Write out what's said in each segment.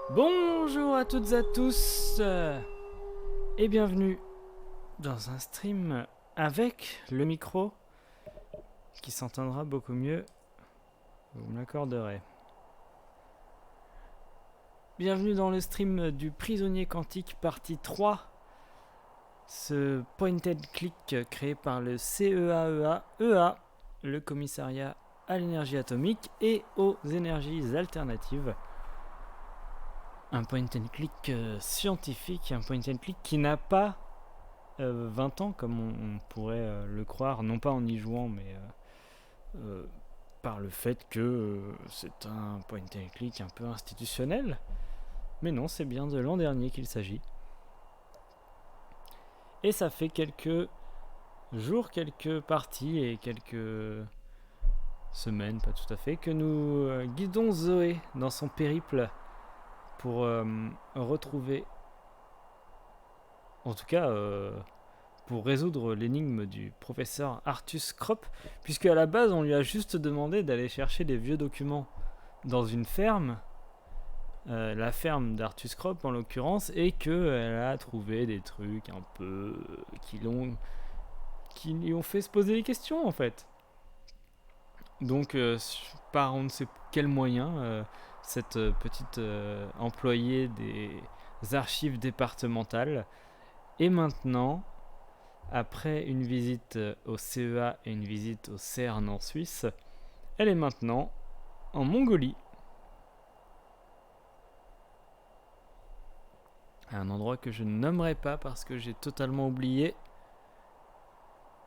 Bonjour à toutes et à tous et bienvenue dans un stream avec le micro qui s'entendra beaucoup mieux, vous me l'accorderez. Bienvenue dans le stream du prisonnier quantique partie 3, ce point and click créé par le CEAEA, le commissariat à l'énergie atomique et aux énergies alternatives. Un point and click scientifique, un point and click qui n'a pas 20 ans comme on pourrait le croire, non pas en y jouant, mais par le fait que c'est un point and click un peu institutionnel. Mais non, c'est bien de l'an dernier qu'il s'agit. Et ça fait quelques jours, quelques parties et quelques semaines, pas tout à fait, que nous guidons Zoé dans son périple pour retrouver, en tout cas pour résoudre l'énigme du professeur Artus Krop, puisque à la base on lui a juste demandé d'aller chercher des vieux documents dans une ferme, la ferme d'Artus Krop en l'occurrence, et qu'elle a trouvé des trucs un peu qui lui ont fait se poser des questions en fait. Donc par on ne sait quel moyen, cette petite employée des archives départementales est maintenant, après une visite au CEA et une visite au CERN en Suisse, elle est maintenant en Mongolie. À un endroit que je ne nommerai pas parce que j'ai totalement oublié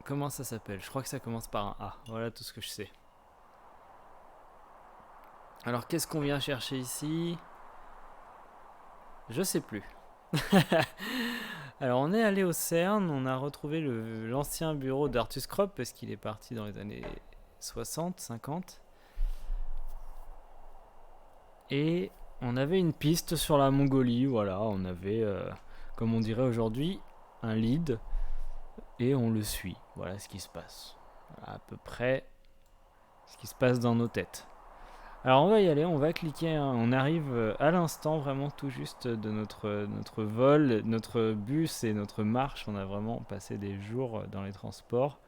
comment ça s'appelle. Je crois que ça commence par un A. Voilà tout ce que je sais. Alors qu'est-ce qu'on vient chercher ici? Je sais plus. Alors on est allé au CERN, on a retrouvé l'ancien bureau d'Artus Krop parce qu'il est parti dans les années 60, 50. Et on avait une piste sur la Mongolie, voilà, on avait, comme on dirait aujourd'hui, un lead, et on le suit. Voilà ce qui se passe. Voilà, à peu près ce qui se passe dans nos têtes. Alors on va y aller, on va cliquer, hein. On arrive à l'instant vraiment tout juste de notre vol, notre bus et notre marche. On a vraiment passé des jours dans les transports.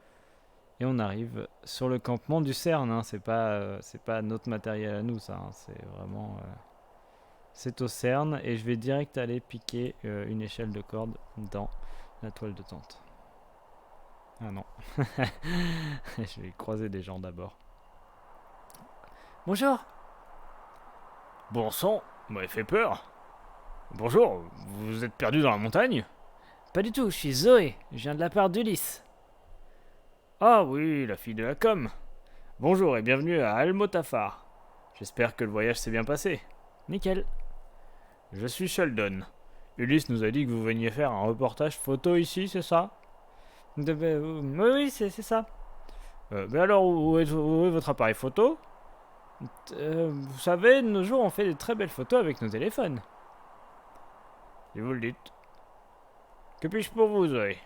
Et on arrive sur le campement du CERN, hein. C'est pas notre matériel à nous ça, hein. C'est vraiment... c'est au CERN et je vais direct aller piquer une échelle de corde dans la toile de tente. Ah non. Je vais croiser des gens d'abord. Bonjour. Bon sang, vous m'avez fait peur. Bonjour, vous êtes perdu dans la montagne? Pas du tout, je suis Zoé. Je viens de la part d'Ulysse. Ah oui, la fille de la com. Bonjour et bienvenue à Almotafar. J'espère que le voyage s'est bien passé. Nickel. Je suis Sheldon. Ulysse nous a dit que vous veniez faire un reportage photo ici, c'est ça? Oui, c'est ça. Mais alors, où est votre appareil photo? Vous savez, de nos jours, on fait de très belles photos avec nos téléphones. Si vous le dites. Que puis-je pour vous, Zoé?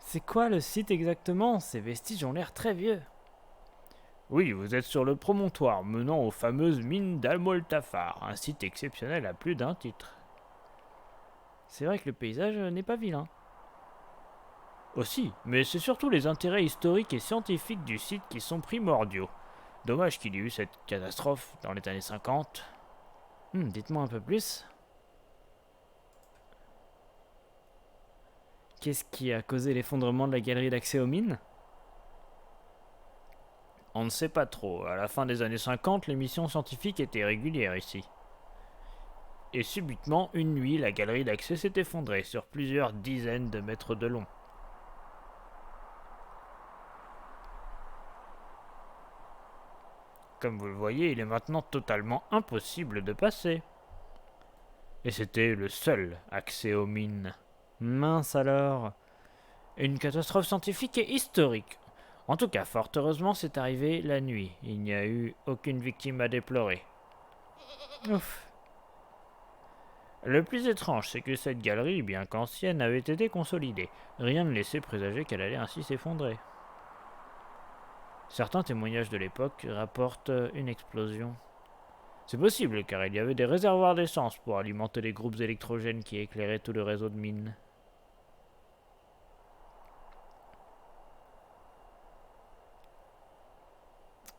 C'est quoi le site exactement? Ces vestiges ont l'air très vieux. Oui, vous êtes sur le promontoire menant aux fameuses mines d'Almoltafar, un site exceptionnel à plus d'un titre. C'est vrai que le paysage n'est pas vilain. Aussi, mais c'est surtout les intérêts historiques et scientifiques du site qui sont primordiaux. Dommage qu'il y ait eu cette catastrophe dans les années 50. Dites-moi un peu plus. Qu'est-ce qui a causé l'effondrement de la galerie d'accès aux mines? On ne sait pas trop. À la fin des années 50, les missions scientifiques étaient régulières ici. Et subitement, une nuit, la galerie d'accès s'est effondrée sur plusieurs dizaines de mètres de long. Comme vous le voyez, il est maintenant totalement impossible de passer. Et c'était le seul accès aux mines. Mince alors. Une catastrophe scientifique et historique. En tout cas, fort heureusement, c'est arrivé la nuit. Il n'y a eu aucune victime à déplorer. Ouf. Le plus étrange, c'est que cette galerie, bien qu'ancienne, avait été consolidée. Rien ne laissait présager qu'elle allait ainsi s'effondrer. Certains témoignages de l'époque rapportent une explosion. C'est possible car il y avait des réservoirs d'essence pour alimenter les groupes électrogènes qui éclairaient tout le réseau de mines.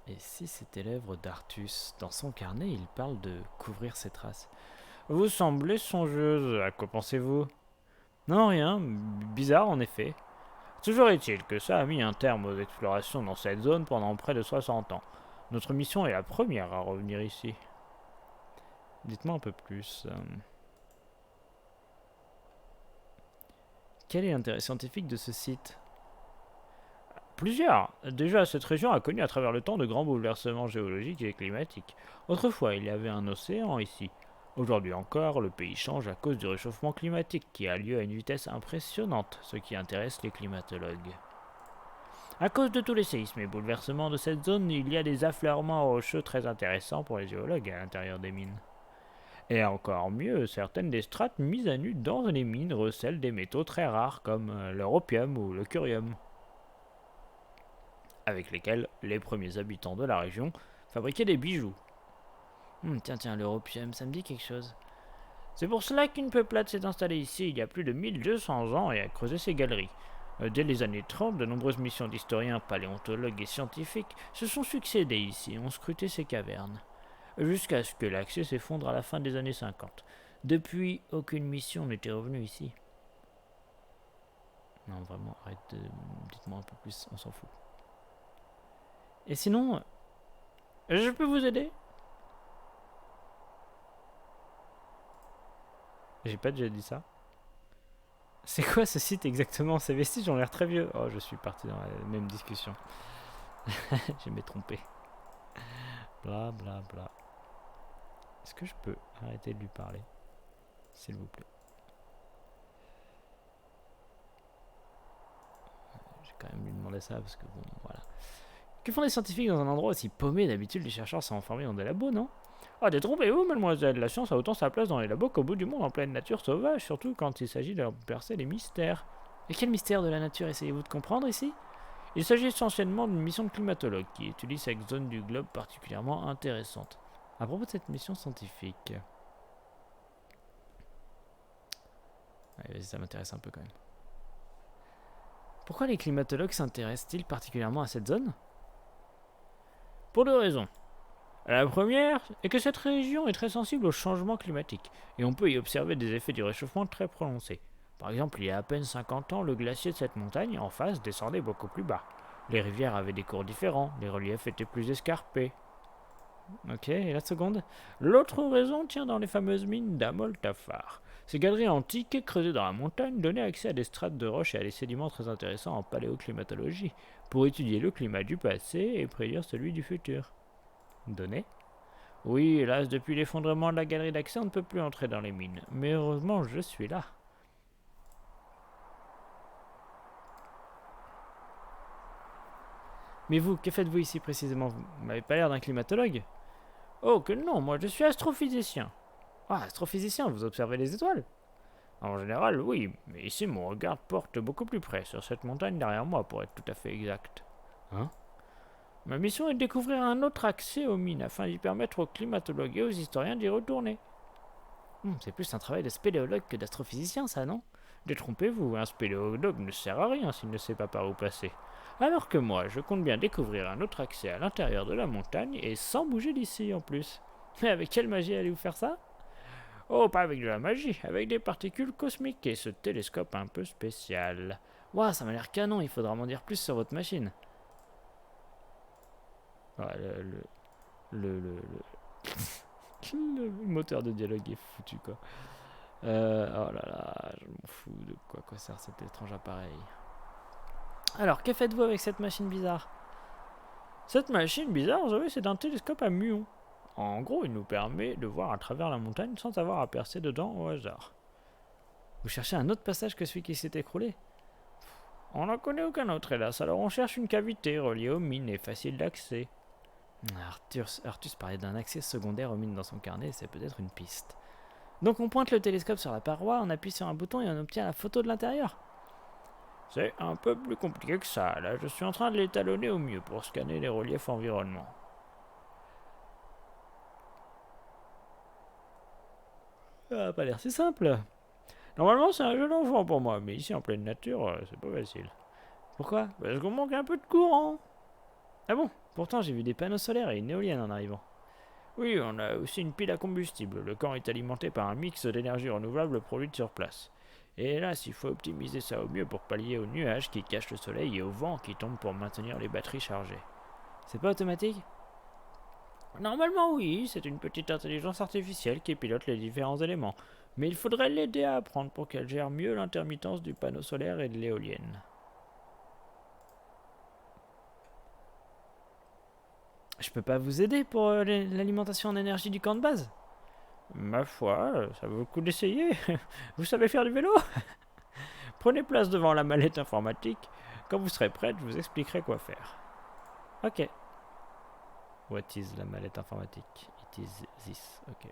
Et si c'était l'œuvre d'Artus? Dans son carnet, il parle de couvrir ses traces. Vous semblez songeuse, à quoi pensez-vous? Non, rien. Bizarre en effet. Toujours est-il que ça a mis un terme aux explorations dans cette zone pendant près de 60 ans. Notre mission est la première à revenir ici. Dites-moi un peu plus. Quel est l'intérêt scientifique de ce site? Plusieurs. Déjà, cette région a connu à travers le temps de grands bouleversements géologiques et climatiques. Autrefois, il y avait un océan ici. Aujourd'hui encore, le pays change à cause du réchauffement climatique qui a lieu à une vitesse impressionnante, ce qui intéresse les climatologues. À cause de tous les séismes et bouleversements de cette zone, il y a des affleurements rocheux très intéressants pour les géologues à l'intérieur des mines. Et encore mieux, certaines des strates mises à nu dans les mines recèlent des métaux très rares comme l'europium ou le curium, avec lesquels les premiers habitants de la région fabriquaient des bijoux. Tiens, l'europium, ça me dit quelque chose. C'est pour cela qu'une peuplade s'est installée ici il y a plus de 1200 ans et a creusé ces galeries. Dès les années 30, de nombreuses missions d'historiens, paléontologues et scientifiques se sont succédées ici et ont scruté ces cavernes, jusqu'à ce que l'accès s'effondre à la fin des années 50. Depuis, aucune mission n'était revenue ici. Non, vraiment, arrête de... Dites-moi un peu plus, on s'en fout. Et sinon, je peux vous aider? J'ai pas déjà dit ça. C'est quoi ce site exactement? Ces vestiges ont l'air très vieux. Oh, je suis parti dans la même discussion. Je m'ai trompé. Bla bla bla. Est-ce que je peux arrêter de lui parler? S'il vous plaît. J'ai quand même lui demandé ça parce que bon, voilà. Que font les scientifiques dans un endroit aussi paumé? D'habitude, les chercheurs sont enfermés dans des labos, non? Ah, détrompez-vous, mademoiselle, la science a autant sa place dans les labos qu'au bout du monde en pleine nature sauvage, surtout quand il s'agit de percer les mystères. Et quel mystère de la nature essayez-vous de comprendre ici? Il s'agit essentiellement d'une mission de climatologue qui étudie cette zone du globe particulièrement intéressante. À propos de cette mission scientifique... Allez, vas-y, ça m'intéresse un peu quand même. Pourquoi les climatologues s'intéressent-ils particulièrement à cette zone? Pour deux raisons. La première est que cette région est très sensible au changement climatique, et on peut y observer des effets du réchauffement très prononcés. Par exemple, il y a à peine 50 ans, le glacier de cette montagne en face descendait beaucoup plus bas. Les rivières avaient des cours différents, les reliefs étaient plus escarpés. Ok, et la seconde? L'autre raison tient dans les fameuses mines d'Amoltafar. Ces galeries antiques creusées dans la montagne donnaient accès à des strates de roches et à des sédiments très intéressants en paléoclimatologie, pour étudier le climat du passé et prédire celui du futur. Données? Oui, hélas, depuis l'effondrement de la galerie d'accès, on ne peut plus entrer dans les mines. Mais heureusement, je suis là. Mais vous, que faites-vous ici précisément? Vous m'avez pas l'air d'un climatologue? Oh que non, moi je suis astrophysicien. Ah, astrophysicien, vous observez les étoiles? En général, oui, mais ici mon regard porte beaucoup plus près sur cette montagne derrière moi pour être tout à fait exact. Hein? Ma mission est de découvrir un autre accès aux mines afin d'y permettre aux climatologues et aux historiens d'y retourner. C'est plus un travail de spéléologue que d'astrophysicien, ça, non? Détrompez-vous, un spéléologue ne sert à rien s'il ne sait pas par où passer. Alors que moi, je compte bien découvrir un autre accès à l'intérieur de la montagne et sans bouger d'ici en plus. Mais avec quelle magie allez-vous faire ça? Oh, pas avec de la magie, avec des particules cosmiques et ce télescope un peu spécial. Ouah, ça m'a l'air canon, il faudra m'en dire plus sur votre machine. Ouais, le moteur de dialogue est foutu, quoi. Oh là là, je m'en fous de quoi sert cet étrange appareil. Alors, que faites-vous avec cette machine bizarre? Cette machine bizarre, vous savez, c'est un télescope à muons. En gros, il nous permet de voir à travers la montagne sans avoir à percer dedans au hasard. Vous cherchez un autre passage que celui qui s'est écroulé? On n'en connaît aucun autre, hélas, alors on cherche une cavité reliée aux mines et facile d'accès. Artus parlait d'un accès secondaire aux mines dans son carnet, c'est peut-être une piste. Donc on pointe le télescope sur la paroi, on appuie sur un bouton et on obtient la photo de l'intérieur? C'est un peu plus compliqué que ça. Là, je suis en train de l'étalonner au mieux pour scanner les reliefs environnement. Ça a pas l'air si simple. Normalement, c'est un jeu d'enfant pour moi, mais ici, en pleine nature, c'est pas facile. Pourquoi? Parce qu'on manque un peu de courant. Ah bon? Pourtant, j'ai vu des panneaux solaires et une éolienne en arrivant. Oui, on a aussi une pile à combustible. Le camp est alimenté par un mix d'énergie renouvelable produite sur place. Et là, il faut optimiser ça au mieux pour pallier aux nuages qui cachent le soleil et au vent qui tombe pour maintenir les batteries chargées. C'est pas automatique? Normalement, oui, c'est une petite intelligence artificielle qui pilote les différents éléments. Mais il faudrait l'aider à apprendre pour qu'elle gère mieux l'intermittence du panneau solaire et de l'éolienne. Je peux pas vous aider pour l'alimentation en énergie du camp de base? Ma foi, ça vaut le coup d'essayer. Vous savez faire du vélo? Prenez place devant la mallette informatique. Quand vous serez prête, je vous expliquerai quoi faire. Ok. What is la mallette informatique? It is this. Ok.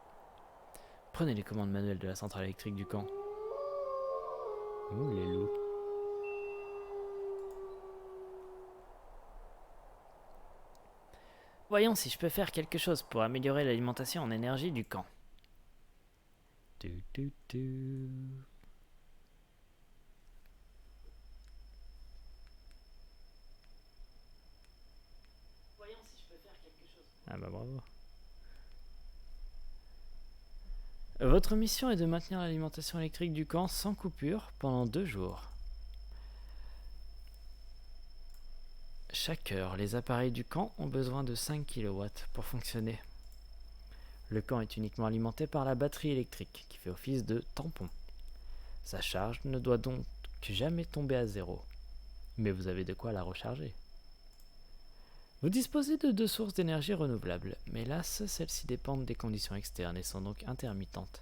Prenez les commandes manuelles de la centrale électrique du camp. Ouh, les loups. Voyons si je peux faire quelque chose pour améliorer l'alimentation en énergie du camp. Voyons si je peux faire quelque chose. Ah bah bravo. Votre mission est de maintenir l'alimentation électrique du camp sans coupure pendant 2 jours. Chaque heure, les appareils du camp ont besoin de 5 kW pour fonctionner. Le camp est uniquement alimenté par la batterie électrique qui fait office de tampon. Sa charge ne doit donc jamais tomber à zéro. Mais vous avez de quoi la recharger. Vous disposez de 2 sources d'énergie renouvelables, mais hélas, celles-ci dépendent des conditions externes et sont donc intermittentes.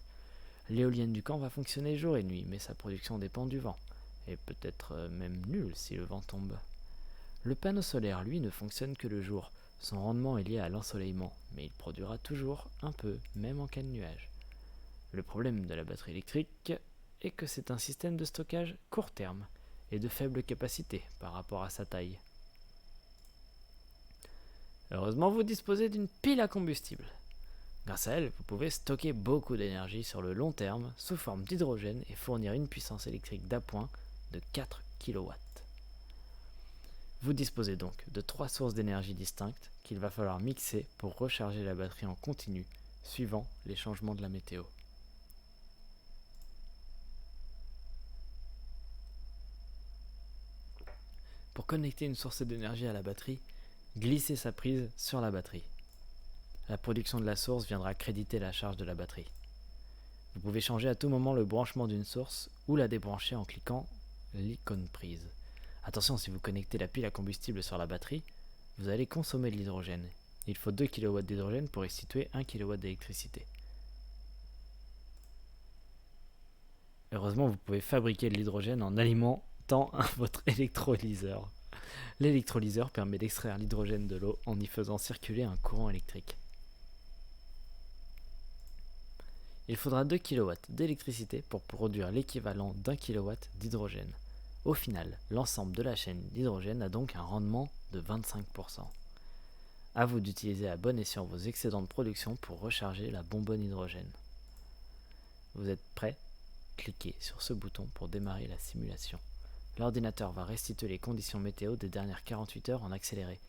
L'éolienne du camp va fonctionner jour et nuit, mais sa production dépend du vent, et peut-être même nulle si le vent tombe. Le panneau solaire, lui, ne fonctionne que le jour. Son rendement est lié à l'ensoleillement, mais il produira toujours un peu, même en cas de nuage. Le problème de la batterie électrique est que c'est un système de stockage court terme et de faible capacité par rapport à sa taille. Heureusement, vous disposez d'une pile à combustible. Grâce à elle, vous pouvez stocker beaucoup d'énergie sur le long terme sous forme d'hydrogène et fournir une puissance électrique d'appoint de 4 kW. Vous disposez donc de 3 sources d'énergie distinctes qu'il va falloir mixer pour recharger la batterie en continu, suivant les changements de la météo. Pour connecter une source d'énergie à la batterie, glissez sa prise sur la batterie. La production de la source viendra créditer la charge de la batterie. Vous pouvez changer à tout moment le branchement d'une source ou la débrancher en cliquant l'icône prise. Attention, si vous connectez la pile à combustible sur la batterie, vous allez consommer de l'hydrogène. Il faut 2 kW d'hydrogène pour y situer 1 kW d'électricité. Heureusement, vous pouvez fabriquer de l'hydrogène en alimentant votre électrolyseur. L'électrolyseur permet d'extraire l'hydrogène de l'eau en y faisant circuler un courant électrique. Il faudra 2 kW d'électricité pour produire l'équivalent d'1 kW d'hydrogène. Au final, l'ensemble de la chaîne d'hydrogène a donc un rendement de 25%. A vous d'utiliser à bon escient vos excédents de production pour recharger la bonbonne hydrogène. Vous êtes prêt? Cliquez sur ce bouton pour démarrer la simulation. L'ordinateur va restituer les conditions météo des dernières 48 heures en accéléré.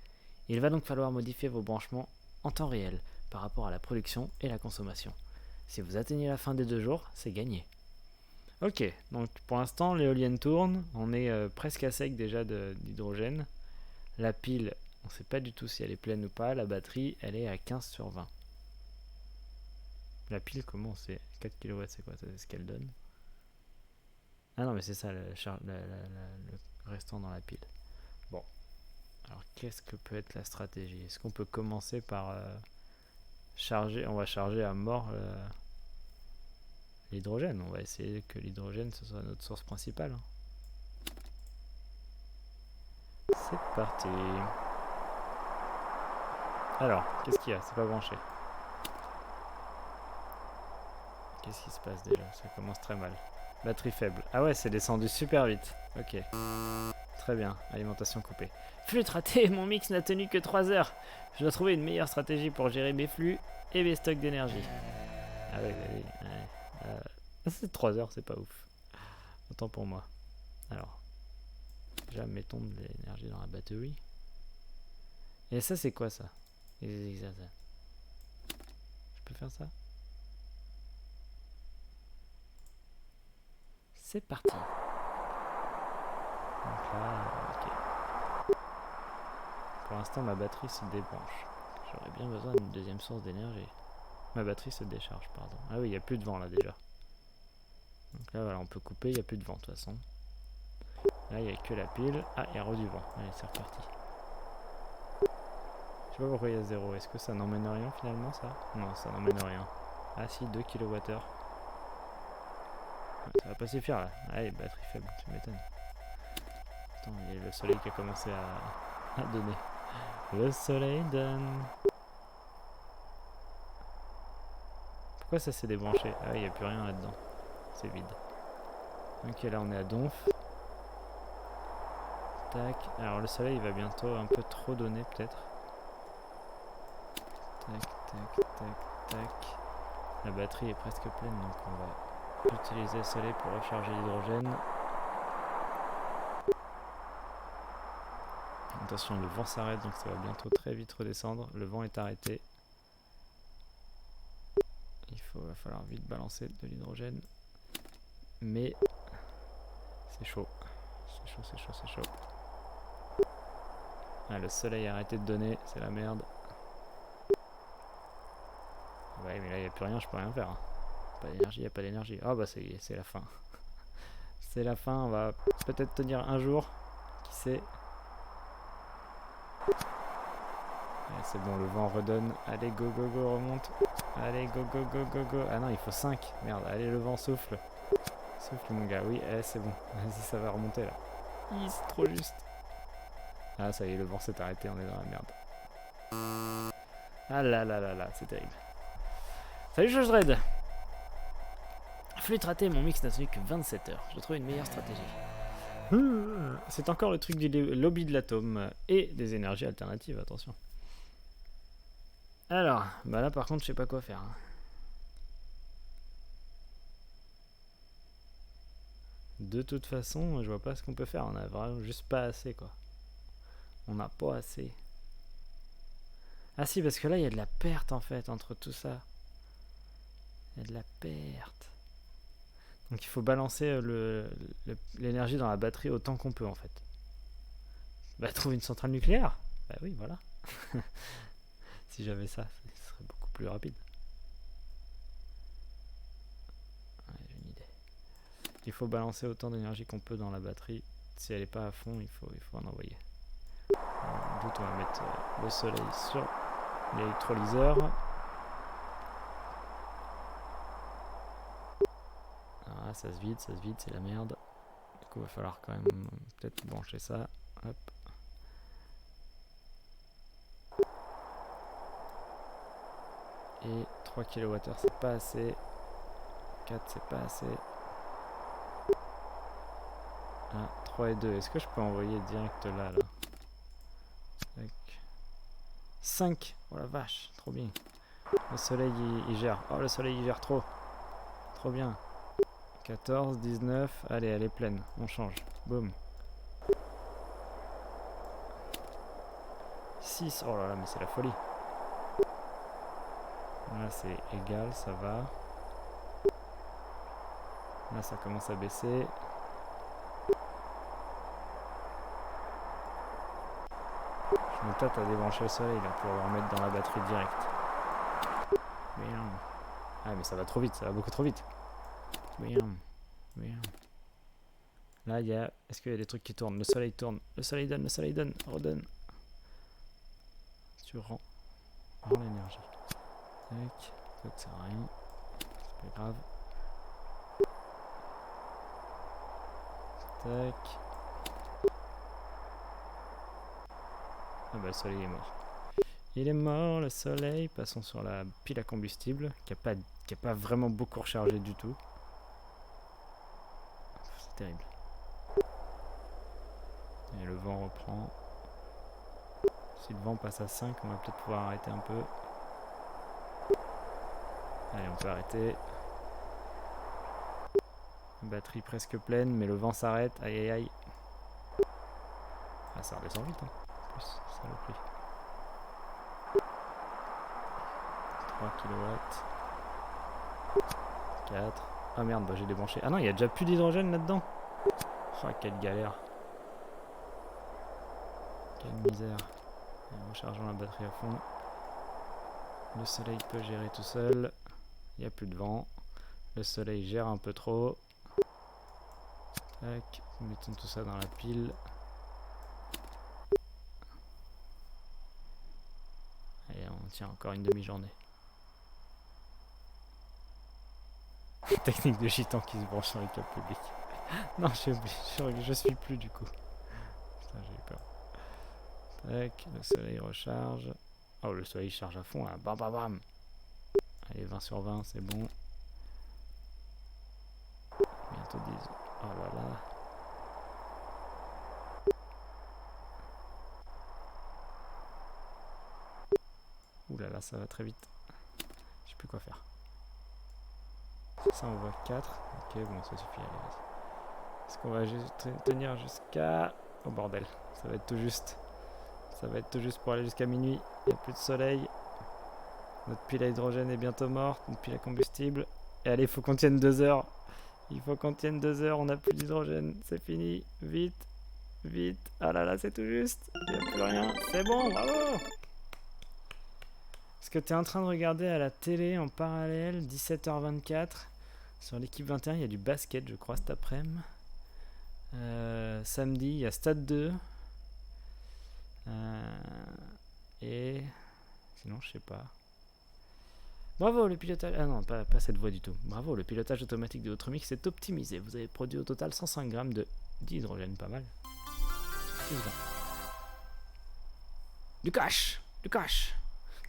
Il va donc falloir modifier vos branchements en temps réel par rapport à la production et la consommation. Si vous atteignez la fin des 2 jours, c'est gagné. Ok, donc pour l'instant l'éolienne tourne, on est presque à sec déjà d'hydrogène. La pile, on ne sait pas du tout si elle est pleine ou pas, la batterie elle est à 15/20. La pile comment c'est 4 kW c'est quoi, c'est ce qu'elle donne? Ah non mais c'est ça le restant dans la pile. Bon, alors qu'est-ce que peut être la stratégie? Est-ce qu'on peut commencer par charger, on va charger à mort l'hydrogène, on va essayer que l'hydrogène ce soit notre source principale. C'est parti. Alors, qu'est-ce qu'il y a? C'est pas branché. Qu'est-ce qui se passe déjà? Ça commence très mal. Batterie faible. Ah ouais, c'est descendu super vite. Ok. Très bien. Alimentation coupée. Flûte ratée, mon mix n'a tenu que 3 heures. Je dois trouver une meilleure stratégie pour gérer mes flux et mes stocks d'énergie. Ah oui, bah oui. Ouais. C'est 3 heures, c'est pas ouf. Autant pour moi. Alors. Déjà, mettons de l'énergie dans la batterie. Et ça, c'est quoi ça? Je peux faire ça? C'est parti. Donc là, ok. Pour l'instant, ma batterie se débranche. J'aurais bien besoin d'une deuxième source d'énergie. Ma batterie se décharge, pardon. Ah oui, il n'y a plus de vent là déjà. Donc là, voilà, on peut couper, il n'y a plus de vent de toute façon. Là, il n'y a que la pile. Ah, il y a du vent. Allez, c'est reparti. Je sais pas pourquoi il y a 0. Est-ce que ça n'emmène rien finalement, ça? Non, ça n'emmène rien. Ah si, 2 kWh. Ça va pas suffire là. Allez, batterie faible, tu m'étonnes. Attends, il y a le soleil qui a commencé à donner. Le soleil donne. Pourquoi ça s'est débranché? Ah, il n'y a plus rien là-dedans. C'est vide. Ok, là on est à Donf. Tac. Alors le soleil il va bientôt un peu trop donner peut-être. Tac, tac, tac, tac. La batterie est presque pleine donc on va utiliser le soleil pour recharger l'hydrogène. Attention, le vent s'arrête donc ça va bientôt très vite redescendre. Le vent est arrêté. Va falloir vite balancer de l'hydrogène. Mais c'est chaud. C'est chaud, c'est chaud, c'est chaud. Ah, le soleil a arrêté de donner, c'est la merde. Ouais, mais là il n'y a plus rien, je peux rien faire. Hein. Pas d'énergie, il n'y a pas d'énergie. Ah bah c'est la fin. C'est la fin, on va peut-être tenir un jour. Qui sait. C'est bon, le vent redonne. Allez, go, go, go, remonte. Allez, go, go, go, go, go. Ah non, il faut 5. Merde, allez, le vent souffle. Souffle, mon gars. Oui, c'est bon. Vas-y, ça va remonter là. C'est trop juste. Ah, ça y est, le vent s'est arrêté, on est dans la merde. Ah là là là là, c'est terrible. Salut, Josh Dredd. Flûte ratée, mon mix n'a tenu que 27 heures. Je dois trouver une meilleure stratégie. C'est encore le truc du lobby de l'atome et des énergies alternatives, attention. Alors, bah là par contre, je sais pas quoi faire. Hein. De toute façon, je vois pas ce qu'on peut faire. On a vraiment juste pas assez, quoi. On n'a pas assez. Ah si, parce que là, il y a de la perte, en fait, entre tout ça. Il y a de la perte. Donc il faut balancer l'énergie dans la batterie autant qu'on peut, en fait. Bah, trouver une centrale nucléaire. Bah oui, voilà. Si j'avais ça, ce serait beaucoup plus rapide. Ouais, j'ai une idée. Il faut balancer autant d'énergie qu'on peut dans la batterie. Si elle n'est pas à fond, il faut en envoyer. D'où on va mettre le soleil sur l'électrolyseur. Ah, ça se vide, c'est la merde. Du coup, il va falloir quand même peut-être brancher ça. Hop. Et 3 kWh, c'est pas assez. 4, c'est pas assez. Ah, 3 et 2. Est-ce que je peux envoyer direct là? Tac. 5. Oh la vache, trop bien. Le soleil il gère. Oh, le soleil il gère trop. Trop bien. 14, 19. Allez, elle est pleine. On change. Boum. 6. Oh là là, mais c'est la folie. Là, c'est égal, ça va. Là, ça commence à baisser. Je me tâte à débrancher le soleil là pour le remettre dans la batterie directe. Ah, mais ça va trop vite, ça va beaucoup trop vite. Là, il y a. Est-ce qu'il y a des trucs qui tournent? Le soleil tourne. Le soleil donne, redonne. Tu rends l'énergie. Tac. Ça ne sert à rien. C'est pas grave. Tac. Ah bah le soleil est mort. Il est mort le soleil. Passons sur la pile à combustible qui a pas vraiment beaucoup rechargé du tout. C'est terrible. Et le vent reprend. Si le vent passe à 5, on va peut-être pouvoir arrêter un peu. Allez, on peut arrêter. Batterie presque pleine, mais le vent s'arrête. Aïe aïe aïe. Ah, ça redescend vite, hein. En plus, saloperie. 3 kW. 4. Ah merde, bah j'ai débranché. Ah non, il y a déjà plus d'hydrogène là-dedans. Oh, quelle galère. Quelle misère. Et rechargeons la batterie à fond. Le soleil peut gérer tout seul. Il n'y a plus de vent. Le soleil gère un peu trop. Tac, mettons tout ça dans la pile. Et on tient encore une demi-journée. Technique de gitan qui se branche sur les câbles publics. Non, je suis plus du coup. Putain, j'ai eu peur. Tac, le soleil recharge. Oh, le soleil charge à fond là. Bam bam bam. Allez, 20 sur 20, c'est bon. Bientôt 10. Oh là là. Ouh là là, ça va très vite. Je sais plus quoi faire. Ça, on voit 4. Ok, bon, ça suffit. Allez, vas-y. Est-ce qu'on va tenir jusqu'à... Oh bordel, ça va être tout juste. Ça va être tout juste pour aller jusqu'à minuit. Il n'y a plus de soleil. Notre pile à hydrogène est bientôt morte. Notre pile à combustible. Et allez, il faut qu'on tienne 2 heures. Il faut qu'on tienne 2 heures. On n'a plus d'hydrogène. C'est fini. Vite. Vite. Ah là là, c'est tout juste. Il n'y a plus rien. C'est bon, bravo. Est-ce que tu es en train de regarder à la télé en parallèle, 17h24. Sur l'équipe 21, il y a du basket, je crois, cet après-midi. Samedi, il y a Stade 2. Et sinon, je sais pas. Bravo, le pilotage... Ah non, pas cette voie du tout. Bravo, le pilotage automatique de votre mix est optimisé. Vous avez produit au total 105 grammes d'hydrogène, pas mal. Du cash. Du cash.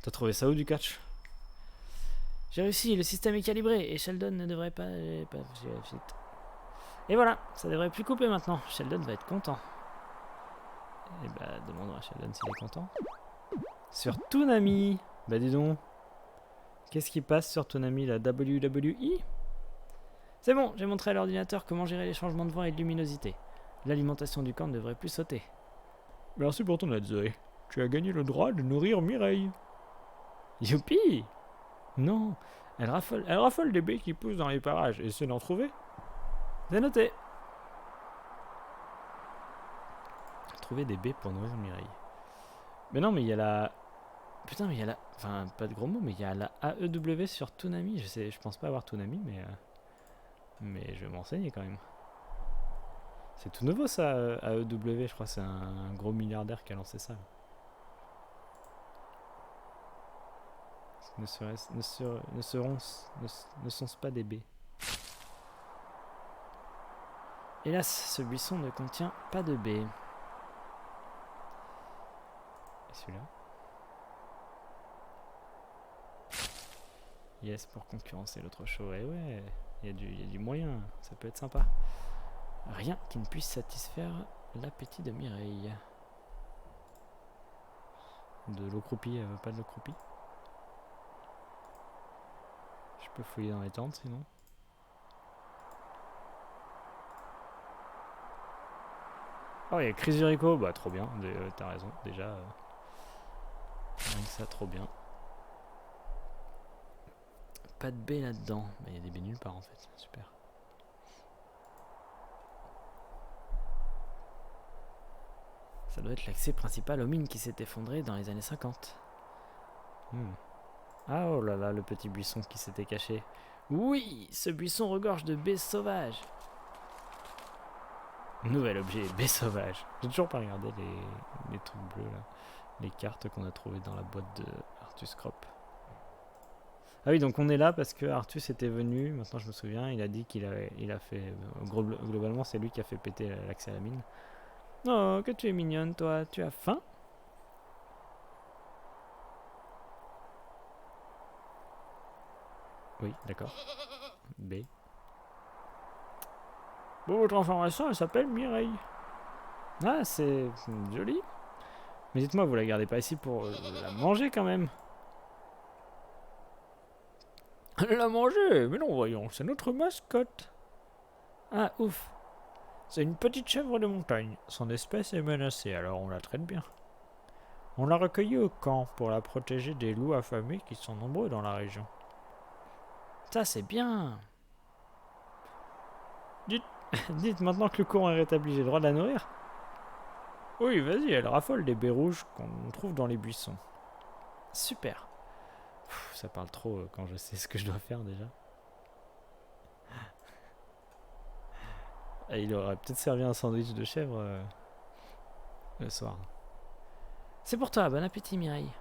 T'as trouvé ça où, du cash? J'ai réussi, le système est calibré et Sheldon ne devrait pas... Et voilà, ça devrait plus couper maintenant. Sheldon va être content. Et bah, demandons à Sheldon s'il est content. Sur Toonami. Bah dis donc. Qu'est-ce qui passe sur Toonami, la WWE? C'est bon, j'ai montré à l'ordinateur comment gérer les changements de vent et de luminosité. L'alimentation du camp ne devrait plus sauter. Merci pour ton aide, Zoé. Tu as gagné le droit de nourrir Mireille. Youpi! Non, elle raffole des baies qui poussent dans les parages. Essaie d'en trouver. C'est noté. Trouver des baies pour nourrir Mireille. Mais non, mais il y a la... Putain, mais il y a la... Enfin, pas de gros mots, mais il y a la AEW sur Toonami. Je pense pas avoir Toonami, mais je vais m'enseigner quand même. C'est tout nouveau ça, AEW. Je crois que c'est un gros milliardaire qui a lancé ça. Ne sont-ce pas des baies? Hélas, ce buisson ne contient pas de baies. Et celui-là? Yes, pour concurrencer l'autre show. Et ouais, il y a du moyen, ça peut être sympa. Rien qui ne puisse satisfaire l'appétit de Mireille. De l'eau croupie, elle veut pas de l'eau croupie? Je peux fouiller dans les tentes sinon. Oh, il y a Chris Jericho, bah trop bien, t'as raison, déjà. Rien que ça, trop bien. Pas de baies là-dedans, mais il y a des baies nulle part en fait, super. Ça doit être l'accès principal aux mines qui s'est effondré dans les années 50. Ah oh là là, le petit buisson qui s'était caché. Oui, ce buisson regorge de baies sauvages. Nouvel objet, baies sauvages. J'ai toujours pas regardé les trucs bleus là. Les cartes qu'on a trouvées dans la boîte de Artus Crop. Ah oui, donc on est là parce que Artus était venu, maintenant je me souviens, il a dit qu'il a fait... Globalement, c'est lui qui a fait péter l'accès à la mine. Oh, que tu es mignonne, toi. Tu as faim? Oui, d'accord. B. Pour votre information, elle s'appelle Mireille. Ah, c'est joli. Mais dites-moi, vous la gardez pas ici pour la manger quand même? Elle l'a mangée, mais non, voyons, c'est notre mascotte. Ah, ouf. C'est une petite chèvre de montagne. Son espèce est menacée, alors on la traite bien. On l'a recueillie au camp pour la protéger des loups affamés qui sont nombreux dans la région. Ça, c'est bien. Dites, maintenant que le courant est rétabli, j'ai le droit de la nourrir? Oui, vas-y, elle raffole des baies rouges qu'on trouve dans les buissons. Super. Ça parle trop quand je sais ce que je dois faire déjà. Et il aurait peut-être servi un sandwich de chèvre le soir. C'est pour toi, bon appétit Mireille.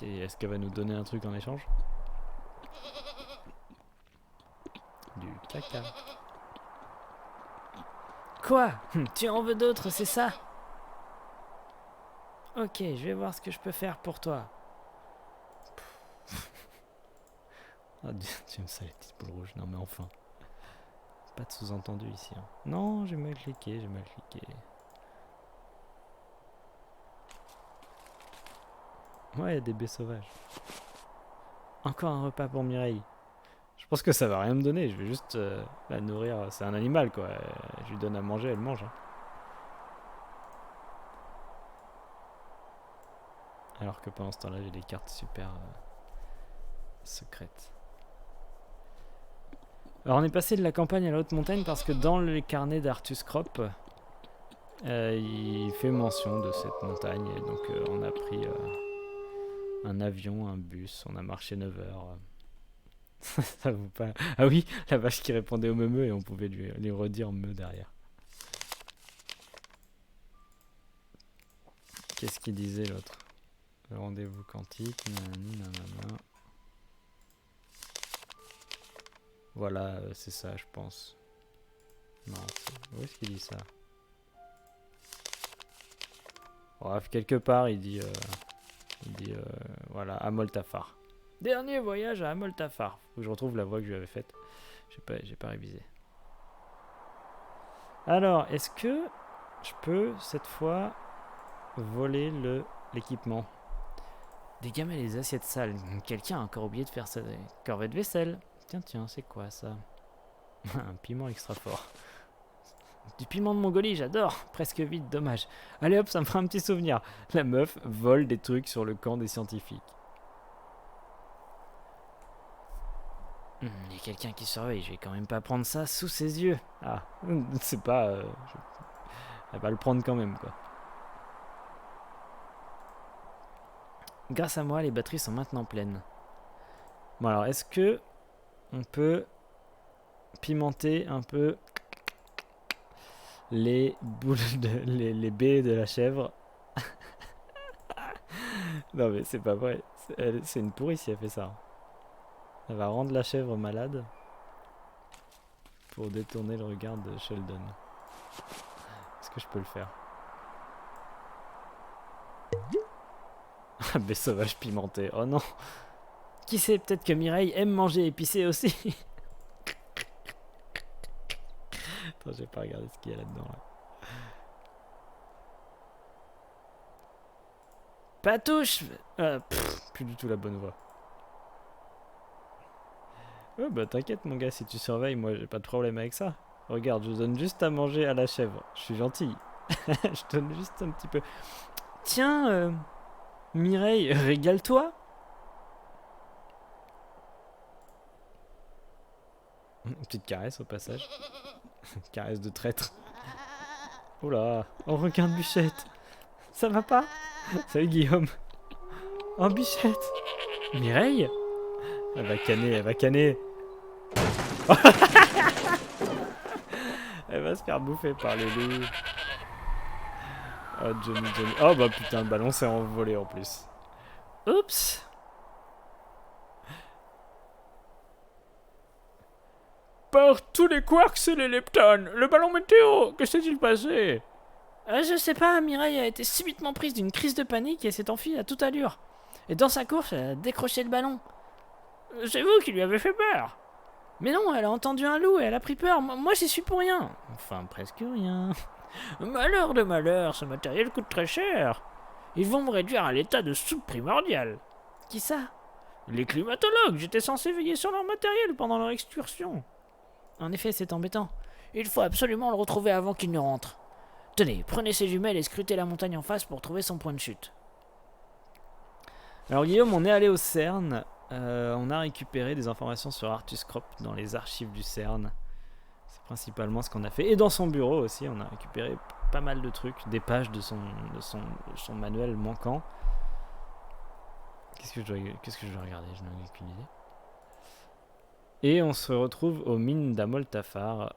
Est-ce qu'elle va nous donner un truc en échange? Du caca. Quoi? Tu en veux d'autres, c'est ça? Ok, je vais voir ce que je peux faire pour toi. Ah, j'aime ça les petites boules rouges. Non mais enfin. Pas de sous-entendu ici. Hein. Non, j'ai mal cliqué, j'ai mal cliqué. Ouais, il y a des baies sauvages. Encore un repas pour Mireille. Je pense que ça va rien me donner, je vais juste la nourrir. C'est un animal quoi. Je lui donne à manger, elle mange. Hein. Alors que pendant ce temps-là, j'ai des cartes super secrètes. Alors on est passé de la campagne à la haute montagne parce que dans les carnets d'Artus Crop, il fait mention de cette montagne. Et donc on a pris un avion, un bus, on a marché 9 heures. Ça vaut pas... Ah oui, la vache qui répondait au meumeux et on pouvait lui redire meu derrière. Qu'est-ce qu'il disait l'autre? Le rendez-vous quantique, nanani, nanana. Voilà, c'est ça, je pense. Non, où est-ce qu'il dit ça? Bref, quelque part, il dit voilà, à Moltafar. Dernier voyage à Moltafar. Faut que je retrouve la voix que je lui avais faite. J'ai pas révisé. Alors, est-ce que je peux, cette fois, voler l'équipement? Des gamelles et des assiettes sales. Quelqu'un a encore oublié de faire sa corvée de vaisselle. Tiens, c'est quoi ça? Un piment extra fort. Du piment de Mongolie, j'adore. Presque vide, dommage. Allez hop, ça me fera un petit souvenir. La meuf vole des trucs sur le camp des scientifiques. Il y a quelqu'un qui surveille, je vais quand même pas prendre ça sous ses yeux. Ah, c'est pas... Elle va le prendre quand même, quoi. Grâce à moi, les batteries sont maintenant pleines. Bon alors, est-ce que on peut pimenter un peu les boules les baies de la chèvre? Non mais c'est pas vrai. C'est une pourrie si elle fait ça. Elle va rendre la chèvre malade pour détourner le regard de Sheldon. Est-ce que je peux le faire? Ah, baie sauvage pimentée. Oh non. Qui sait, peut-être que Mireille aime manger épicé aussi. Attends, j'ai pas regardé ce qu'il y a là-dedans. Là. Patouche plus du tout la bonne voix. Oh bah t'inquiète mon gars, si tu surveilles, moi j'ai pas de problème avec ça. Regarde, je donne juste à manger à la chèvre. Je suis gentil. Je donne juste un petit peu. Tiens, Mireille, régale-toi. Une petite caresse au passage. Caresse de traître. Oh là, oh regarde Bichette. Ça va pas? Salut Guillaume. Oh Bichette. Mireille? Elle va canner, elle va canner. Elle va se faire bouffer par les loups. Oh Johnny. Oh bah putain, le ballon s'est envolé en plus. Oups. Par tous les quarks et les leptons, le ballon météo, que s'est-il passé? Je sais pas, Mireille a été subitement prise d'une crise de panique et s'est enfuie à toute allure. Et dans sa course, elle a décroché le ballon. C'est vous qui lui avez fait peur. Mais non, elle a entendu un loup et elle a pris peur. Moi, j'y suis pour rien. Enfin, presque rien. Malheur de malheur, ce matériel coûte très cher. Ils vont me réduire à l'état de soupe primordial. Qui ça? Les climatologues. J'étais censé veiller sur leur matériel pendant leur excursion. En effet, c'est embêtant. Il faut absolument le retrouver avant qu'il ne rentre. Tenez, prenez ces jumelles et scrutez la montagne en face pour trouver son point de chute. Alors Guillaume, on est allé au CERN. On a récupéré des informations sur Artus Crop dans les archives du CERN. C'est principalement ce qu'on a fait. Et dans son bureau aussi, on a récupéré pas mal de trucs, des pages de son manuel manquant. Qu'est-ce que je dois regarder? Je n'en ai aucune idée. Et on se retrouve aux mines d'Amoltafar.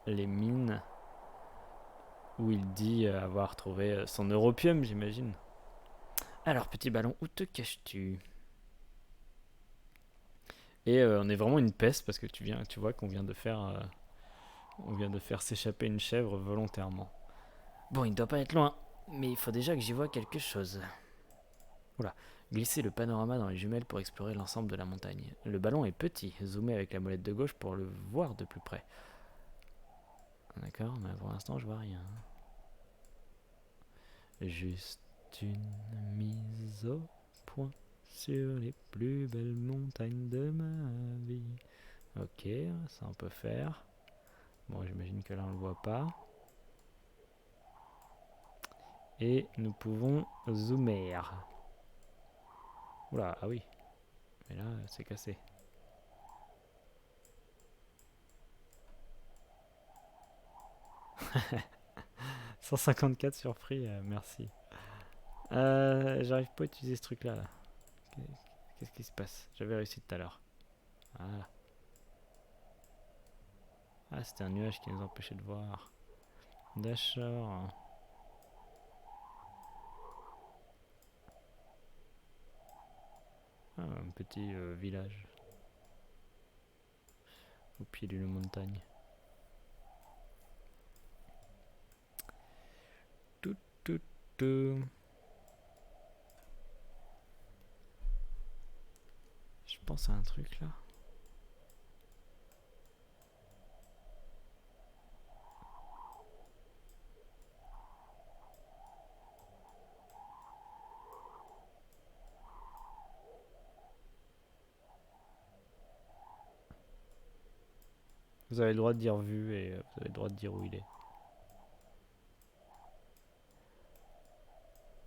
Les mines où il dit avoir trouvé son europium, j'imagine. Alors, petit ballon, où te caches-tu? Et on est vraiment une peste parce que tu vois qu'on vient de faire s'échapper une chèvre volontairement. Bon, il ne doit pas être loin, mais il faut déjà que j'y vois quelque chose. Oula, glissez le panorama dans les jumelles pour explorer l'ensemble de la montagne. Le ballon est petit, zoomez avec la molette de gauche pour le voir de plus près. D'accord, mais pour l'instant je vois rien. Juste une mise au point sur les plus belles montagnes de ma vie. Ok, ça on peut faire. Bon, j'imagine que là on le voit pas. Et nous pouvons zoomer. Oula, ah oui. Mais là, c'est cassé. « 154 surpris, merci. J'arrive pas à utiliser ce truc là. Qu'est-ce qui se passe? J'avais réussi tout à l'heure. Ah. Ah, c'était un nuage qui nous empêchait de voir. D'accord. Ah, un petit village. Au pied d'une montagne. Tout, tout, tout. Je pense à un truc là. Vous avez le droit de dire vu et vous avez le droit de dire où il est.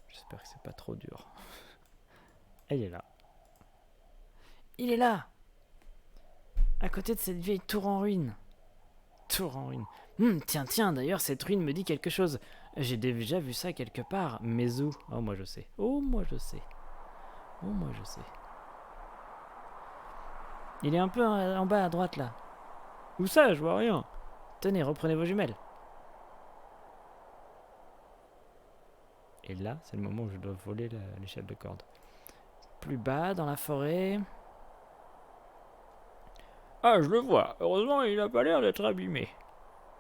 J'espère que c'est pas trop dur. Il est là. Il est là! À côté de cette vieille tour en ruine. Tour en ruine. Tiens, d'ailleurs, cette ruine me dit quelque chose. J'ai déjà vu ça quelque part. Mais où? Oh, moi je sais. Oh, moi je sais. Oh, moi je sais. Il est un peu en bas à droite là. Où ça? Je vois rien. Tenez, reprenez vos jumelles. Et là, c'est le moment où je dois voler l'échelle de corde. Plus bas, dans la forêt. Ah, je le vois. Heureusement, il a pas l'air d'être abîmé.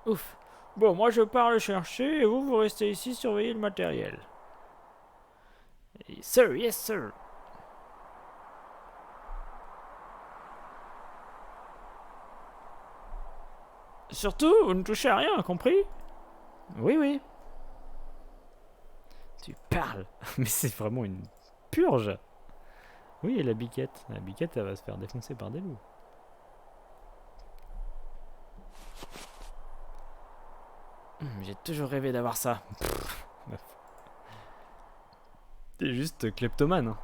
Ouf. Bon, moi je pars le chercher et vous restez ici surveiller le matériel. Sir, yes sir. Surtout, vous ne touchez à rien, compris? Oui, oui. Tu parles. Mais c'est vraiment une purge. Oui, et la biquette. La biquette, elle va se faire défoncer par des loups. J'ai toujours rêvé d'avoir ça. T'es juste kleptomane. Hein.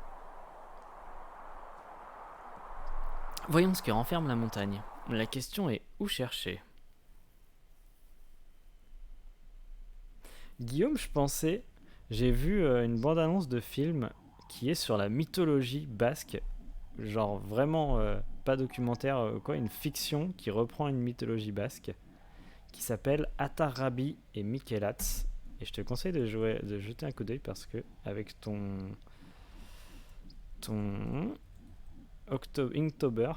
Voyons ce que renferme la montagne. La question est où chercher? Guillaume, je pensais, j'ai vu une bande-annonce de film qui est sur la mythologie basque, genre vraiment pas documentaire, quoi, une fiction qui reprend une mythologie basque, qui s'appelle Atarrabi et Michelatz. Et je te conseille de jeter un coup d'œil parce que avec ton Inktober,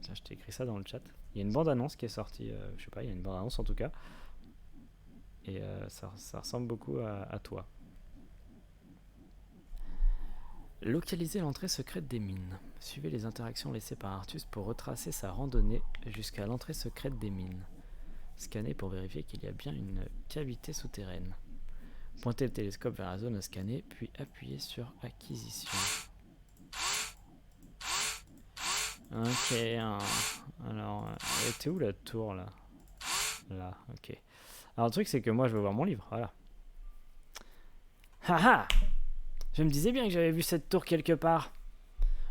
tiens, je t'ai écrit ça dans le chat. Il y a une bande-annonce qui est sortie, je sais pas, il y a une bande-annonce en tout cas. Et ça ressemble beaucoup à toi. Localiser l'entrée secrète des mines. Suivez les interactions laissées par Artus pour retracer sa randonnée jusqu'à l'entrée secrète des mines. Scannez pour vérifier qu'il y a bien une cavité souterraine. Pointez le télescope vers la zone à scanner, puis appuyez sur acquisition. Ok, alors, elle était où la tour là? Là, ok. Alors le truc c'est que moi je veux voir mon livre, voilà. Haha! Je me disais bien que j'avais vu cette tour quelque part.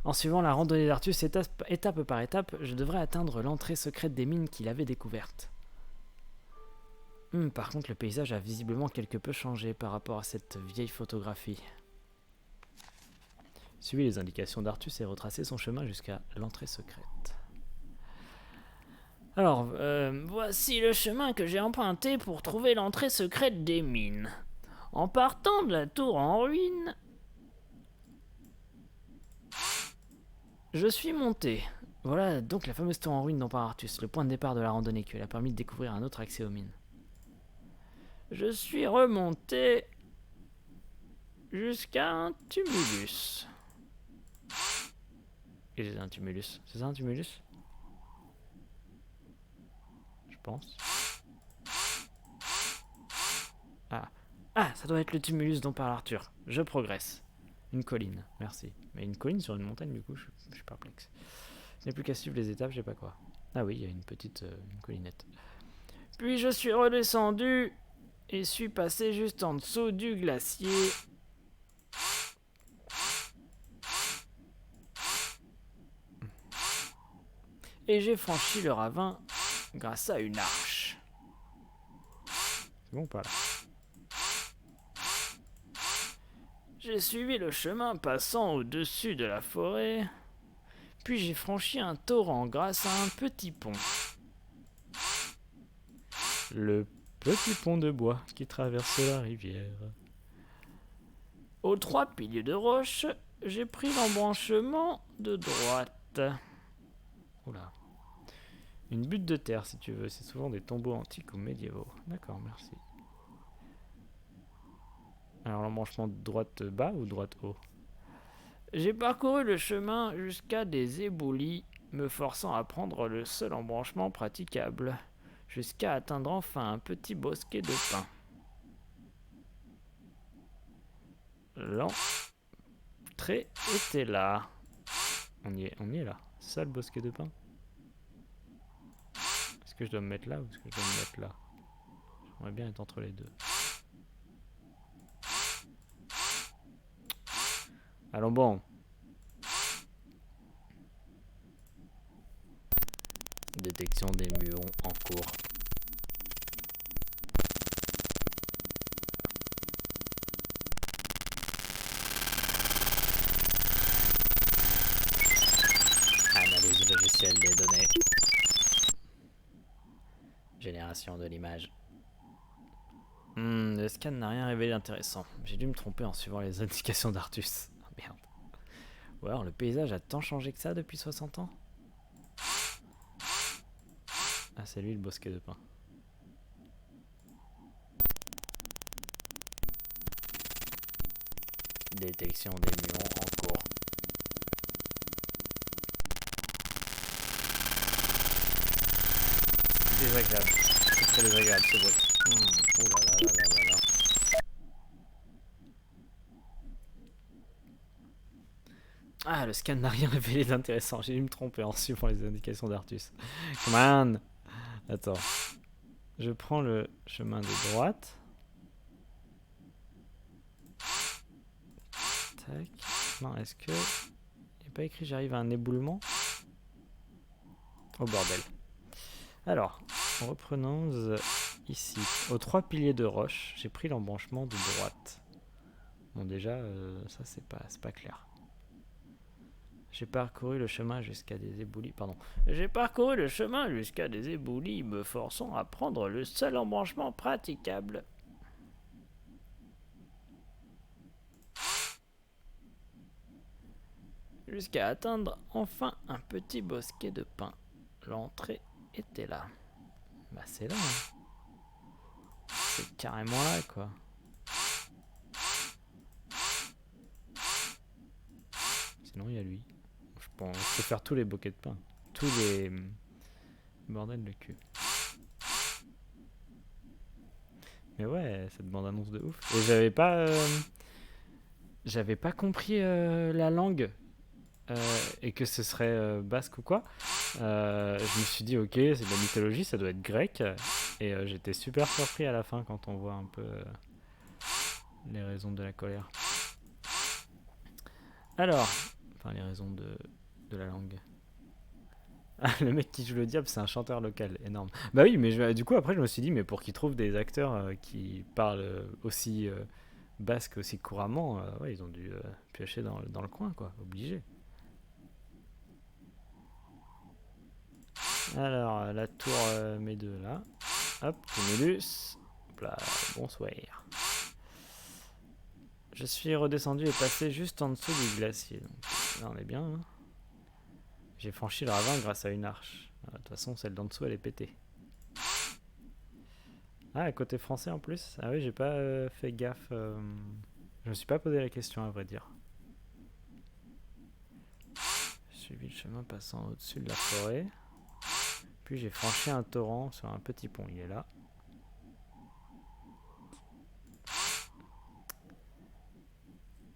En suivant la randonnée d'Artus étape par étape, je devrais atteindre l'entrée secrète des mines qu'il avait découverte. Par contre, le paysage a visiblement quelque peu changé par rapport à cette vieille photographie. Suivez les indications d'Artus et retracez son chemin jusqu'à l'entrée secrète. Alors, voici le chemin que j'ai emprunté pour trouver l'entrée secrète des mines. En partant de la tour en ruine, je suis monté. Voilà donc la fameuse tour en ruine dont parle Artus, le point de départ de la randonnée qui lui a permis de découvrir un autre accès aux mines. Je suis remonté jusqu'à un tumulus. Et c'est un tumulus. C'est ça un tumulus? Je pense. Ah, ça doit être le tumulus dont parle Arthur. Je progresse. Une colline, merci. Mais une colline sur une montagne, du coup, je suis perplexe. Ce n'est plus qu'à suivre les étapes, je sais pas quoi. Ah oui, il y a une petite une collinette. Puis je suis redescendu et suis passé juste en dessous du glacier. Et j'ai franchi le ravin grâce à une arche. C'est bon ou pas là? J'ai suivi le chemin passant au-dessus de la forêt, puis j'ai franchi un torrent grâce à un petit pont. Le petit pont de bois qui traverse la rivière. Aux 3 piliers de roche, j'ai pris l'embranchement de droite. Oula. Une butte de terre si tu veux, c'est souvent des tombeaux antiques ou médiévaux. D'accord, merci. Alors l'embranchement de droite bas ou droite haut? J'ai parcouru le chemin jusqu'à des éboulis, me forçant à prendre le seul embranchement praticable, jusqu'à atteindre enfin un petit bosquet de pins. L'entrée était là. On y est là. C'est ça le bosquet de pins? Est-ce que je dois me mettre là ou est-ce que je dois me mettre là? J'aimerais bien être entre les deux. Allons bon. Détection des muons en cours. Analyse logicielle des données. Génération de l'image. Le scan n'a rien révélé d'intéressant. J'ai dû me tromper en suivant les indications d'Artus. Oh, merde. Ou alors le paysage a tant changé que ça depuis 60 ans? Ah, c'est lui le bosquet de pins. Détection des muons en cours. C'est désagréable. C'est très désagréable ce bruit. Ouh là là là là là là. Ah, le scan n'a rien révélé d'intéressant. J'ai dû me tromper en suivant les indications d'Artus. Come on. Attends. Je prends le chemin de droite. Tac. Non, est-ce que... Il n'est pas écrit j'arrive à un éboulement? Oh bordel. Alors, reprenons ici. Aux 3 piliers de roche, j'ai pris l'embranchement de droite. Bon déjà, ça c'est pas clair. J'ai parcouru le chemin jusqu'à des éboulis. Pardon. J'ai parcouru le chemin jusqu'à des éboulis, me forçant à prendre le seul embranchement praticable. Jusqu'à atteindre enfin un petit bosquet de pins. L'entrée était là. Bah c'est là. Hein. C'est carrément là quoi. Sinon il y a lui. Je Bon, je peux faire tous les bouquets de pain. Tous les... Bordel de cul. Mais ouais, cette bande-annonce de ouf. Et j'avais pas compris la langue et que ce serait basque ou quoi. Je me suis dit, ok, c'est de la mythologie, ça doit être grec. Et j'étais super surpris à la fin quand on voit un peu les raisons de la colère. Alors, enfin les raisons de la langue. Ah, le mec qui joue le diable, c'est un chanteur local, énorme. Bah oui, mais du coup, après, je me suis dit, mais pour qu'ils trouvent des acteurs qui parlent aussi basque aussi couramment, ouais, ils ont dû piocher dans le coin, quoi, obligé. Alors, la tour mes deux là. Hop, Tumulus. Hop là, bonsoir. Je suis redescendu et passé juste en dessous du glacier. Donc, là, on est bien. Hein. J'ai franchi le ravin grâce à une arche. De toute façon, celle d'en dessous, elle est pétée. Ah, côté français en plus. Ah oui, j'ai pas fait gaffe. Je me suis pas posé la question, à vrai dire. J'ai suivi le chemin passant au-dessus de la forêt. Puis j'ai franchi un torrent sur un petit pont. Il est là.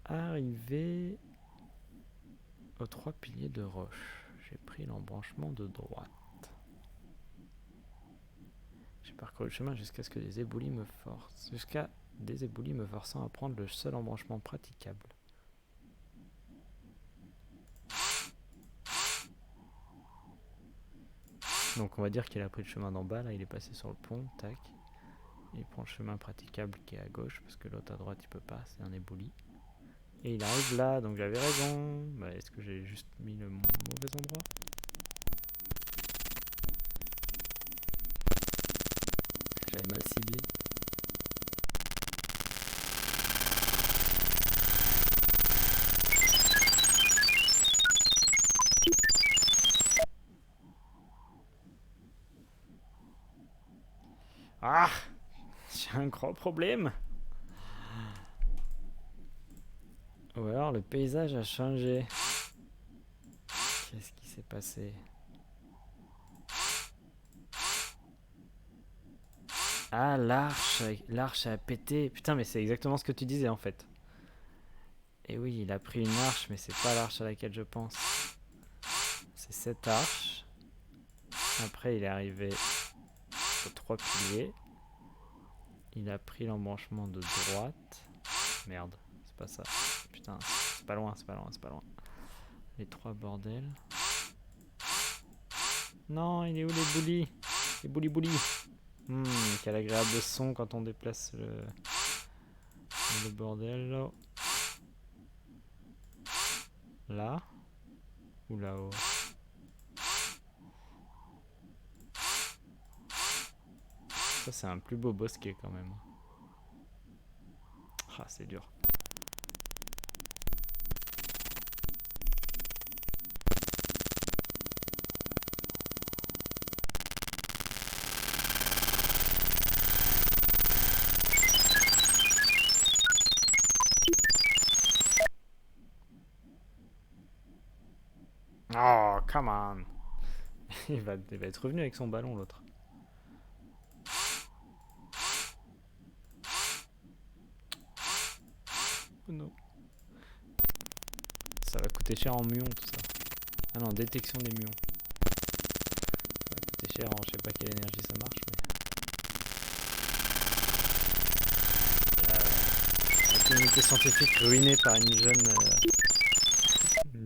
Arrivé aux 3 piliers de roche. J'ai pris l'embranchement de droite. J'ai parcouru le chemin jusqu'à ce que des éboulis me forcent. Jusqu'à des éboulis me forçant à prendre le seul embranchement praticable. Donc on va dire qu'il a pris le chemin d'en bas, là il est passé sur le pont, tac. Il prend le chemin praticable qui est à gauche, parce que l'autre à droite il peut pas, c'est un ébouli. Et il arrive là, donc j'avais raison. Bah, est-ce que j'ai juste mis le mauvais endroit? J'avais mal ciblé. Ah! J'ai un grand problème. Ou alors le paysage a changé. Qu'est-ce qui s'est passé? Ah, l'arche a pété. Putain, mais c'est exactement ce que tu disais en fait. Et oui, il a pris une arche, mais c'est pas l'arche à laquelle je pense. C'est cette arche. Après, il est arrivé aux 3 piliers. Il a pris l'embranchement de droite. Merde, c'est pas ça. Putain, c'est pas loin, c'est pas loin, c'est pas loin. Les 3 bordels. Non, il est où les boulis? Les boulis. Quel agréable son quand on déplace le bordel là. Là ou là-haut? Ça c'est un plus beau bosquet quand même. Ah, c'est dur. Oh, come on. il va être revenu avec son ballon l'autre. Oh non. Ça va coûter cher en muons tout ça. Ah non, détection des muons. Ça va coûter cher en je sais pas quelle énergie ça marche. Mais... la communauté scientifique ruinée par une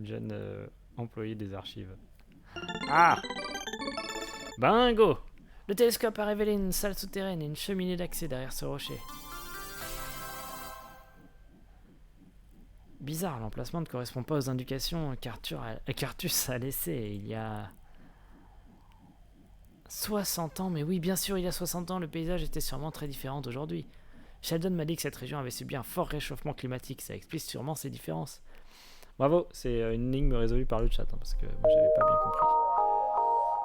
jeune employée des archives. Ah! Bingo! Le télescope a révélé une salle souterraine et une cheminée d'accès derrière ce rocher. Bizarre, l'emplacement ne correspond pas aux indications qu'Artus a laissées il y a 60 ans. Mais oui, bien sûr, il y a 60 ans, le paysage était sûrement très différent d'aujourd'hui. Sheldon m'a dit que cette région avait subi un fort réchauffement climatique. Ça explique sûrement ces différences. Bravo, c'est une énigme résolue par le chat, hein, parce que moi j'avais pas bien compris.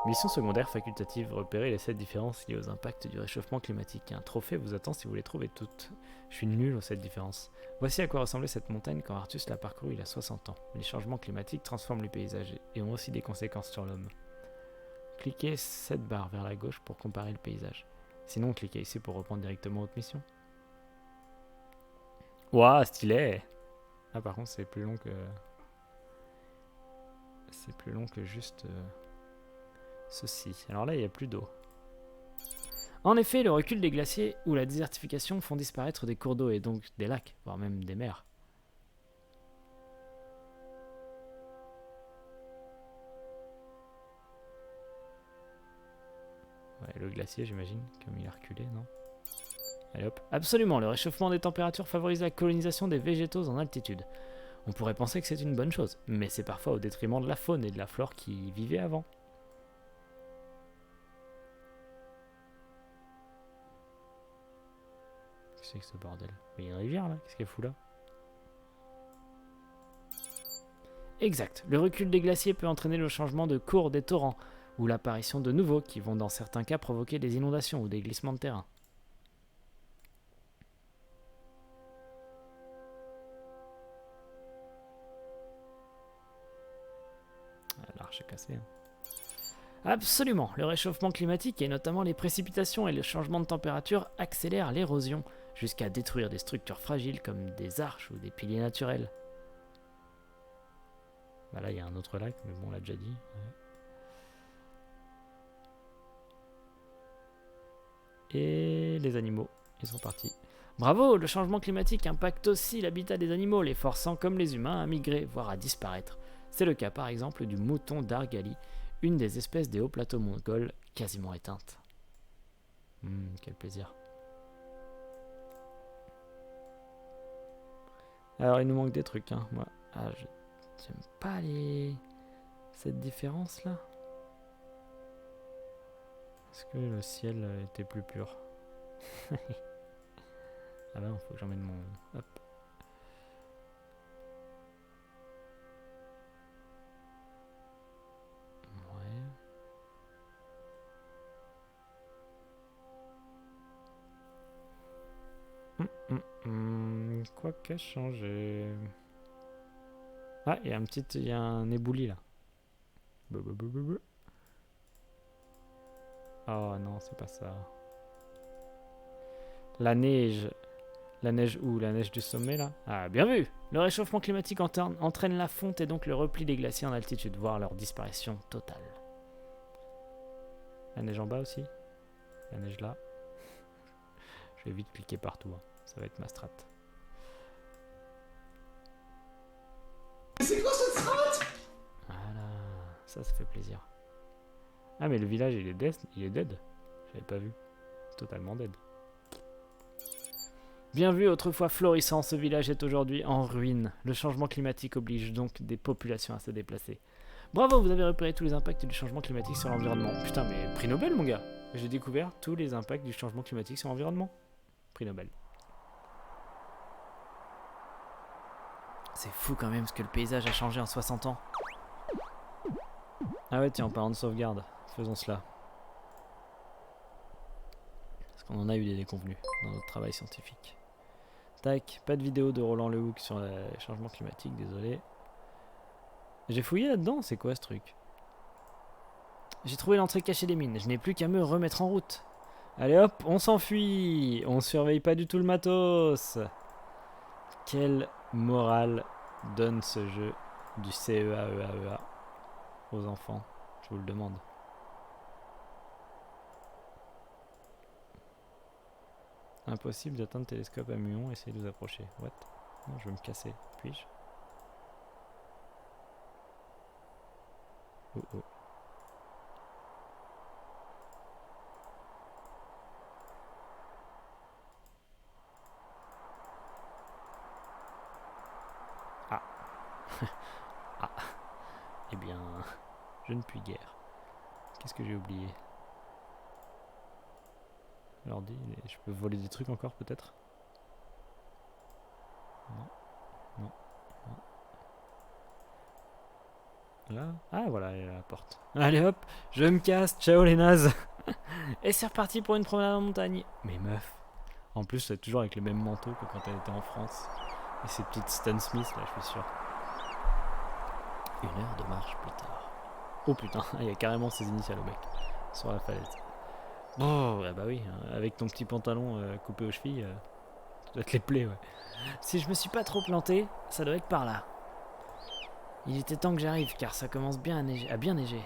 Mission secondaire facultative, repérer les 7 différences liées aux impacts du réchauffement climatique. Un trophée vous attend si vous les trouvez toutes. Je suis nul aux 7 différences. Voici à quoi ressemblait cette montagne quand Artus l'a parcourue il a 60 ans. Les changements climatiques transforment les paysages et ont aussi des conséquences sur l'homme. Cliquez cette barre vers la gauche pour comparer le paysage. Sinon, cliquez ici pour reprendre directement votre mission. Ouah, stylé! Ah, par contre, c'est plus long que... C'est plus long que juste... ceci. Alors là, il n'y a plus d'eau. En effet, le recul des glaciers ou la désertification font disparaître des cours d'eau et donc des lacs, voire même des mers. Ouais, le glacier, j'imagine, comme il a reculé, non? Allez hop. Absolument, le réchauffement des températures favorise la colonisation des végétaux en altitude. On pourrait penser que c'est une bonne chose, mais c'est parfois au détriment de la faune et de la flore qui y vivaient avant. Qu'est-ce que c'est que ce bordel? Il y a une rivière là, qu'est-ce qu'elle fout là? Exact, le recul des glaciers peut entraîner le changement de cours des torrents, ou l'apparition de nouveaux qui vont dans certains cas provoquer des inondations ou des glissements de terrain. L'arche est cassée. Hein. Absolument, le réchauffement climatique et notamment les précipitations et le changement de température accélèrent l'érosion, jusqu'à détruire des structures fragiles comme des arches ou des piliers naturels. Bah là il y a un autre lac, mais bon on l'a déjà dit. Ouais. Et les animaux, ils sont partis. Bravo, le changement climatique impacte aussi l'habitat des animaux, les forçant comme les humains à migrer, voire à disparaître. C'est le cas par exemple du mouton d'Argali, une des espèces des hauts plateaux mongols quasiment éteintes. Quel plaisir. Alors il nous manque des trucs, hein. Moi, j'aime pas cette différence là. Est-ce que le ciel était plus pur? Ah bah non, faut que j'emmène mon... Hop. Quoi qu'a changé? Ah, il y a un éboulis là. Oh non, c'est pas ça. La neige. La neige où? La neige du sommet là? Ah, bien vu! Le réchauffement climatique entraîne la fonte et donc le repli des glaciers en altitude, voire leur disparition totale. La neige en bas aussi? La neige là? Je vais vite cliquer partout, hein. Ça va être ma strat. C'est quoi cette strat? Voilà, ça fait plaisir. Ah mais le village il est dead. J'avais pas vu. Totalement dead. Bien vu, autrefois florissant, ce village est aujourd'hui en ruine. Le changement climatique oblige donc des populations à se déplacer. Bravo, vous avez repéré tous les impacts du changement climatique sur l'environnement. Putain, mais prix Nobel, mon gars. J'ai découvert tous les impacts du changement climatique sur l'environnement. Prix Nobel. C'est fou quand même ce que le paysage a changé en 60 ans. Ah ouais, tiens, en parlant de sauvegarde, faisons cela. Parce qu'on en a eu des déconvenus dans notre travail scientifique. Tac, pas de vidéo de Roland Lehoucq sur le changement climatique, désolé. J'ai fouillé là-dedans, c'est quoi ce truc? J'ai trouvé l'entrée cachée des mines, je n'ai plus qu'à me remettre en route. Allez hop, on s'enfuit. On surveille pas du tout le matos. Quelle morale donne ce jeu du CEA aux enfants? Je vous le demande. Impossible d'atteindre le télescope à muon, essayez de vous approcher. What? Non, je vais me casser. Puis-je? Oh oh. Ah. Ah. Eh bien, je ne puis guère. Qu'est-ce que j'ai oublié? L'ordi, je peux voler des trucs encore peut-être? Non. Non. Non. Là. Ah voilà, elle est à la porte. Allez hop, je me casse, ciao les nazes. Et c'est reparti pour une promenade en montagne. Mais meuf, en plus c'est toujours avec le même manteau que quand elle était en France. Et ces petites Stan Smith là, je suis sûr. 1 heure de marche plus tard. Oh putain, il y a carrément ses initiales au mec. Sur la falaise. Oh, bah oui, avec ton petit pantalon coupé aux chevilles, ça doit te les plaies, ouais. Si je me suis pas trop planté, ça doit être par là. Il était temps que j'arrive, car ça commence bien à bien neiger.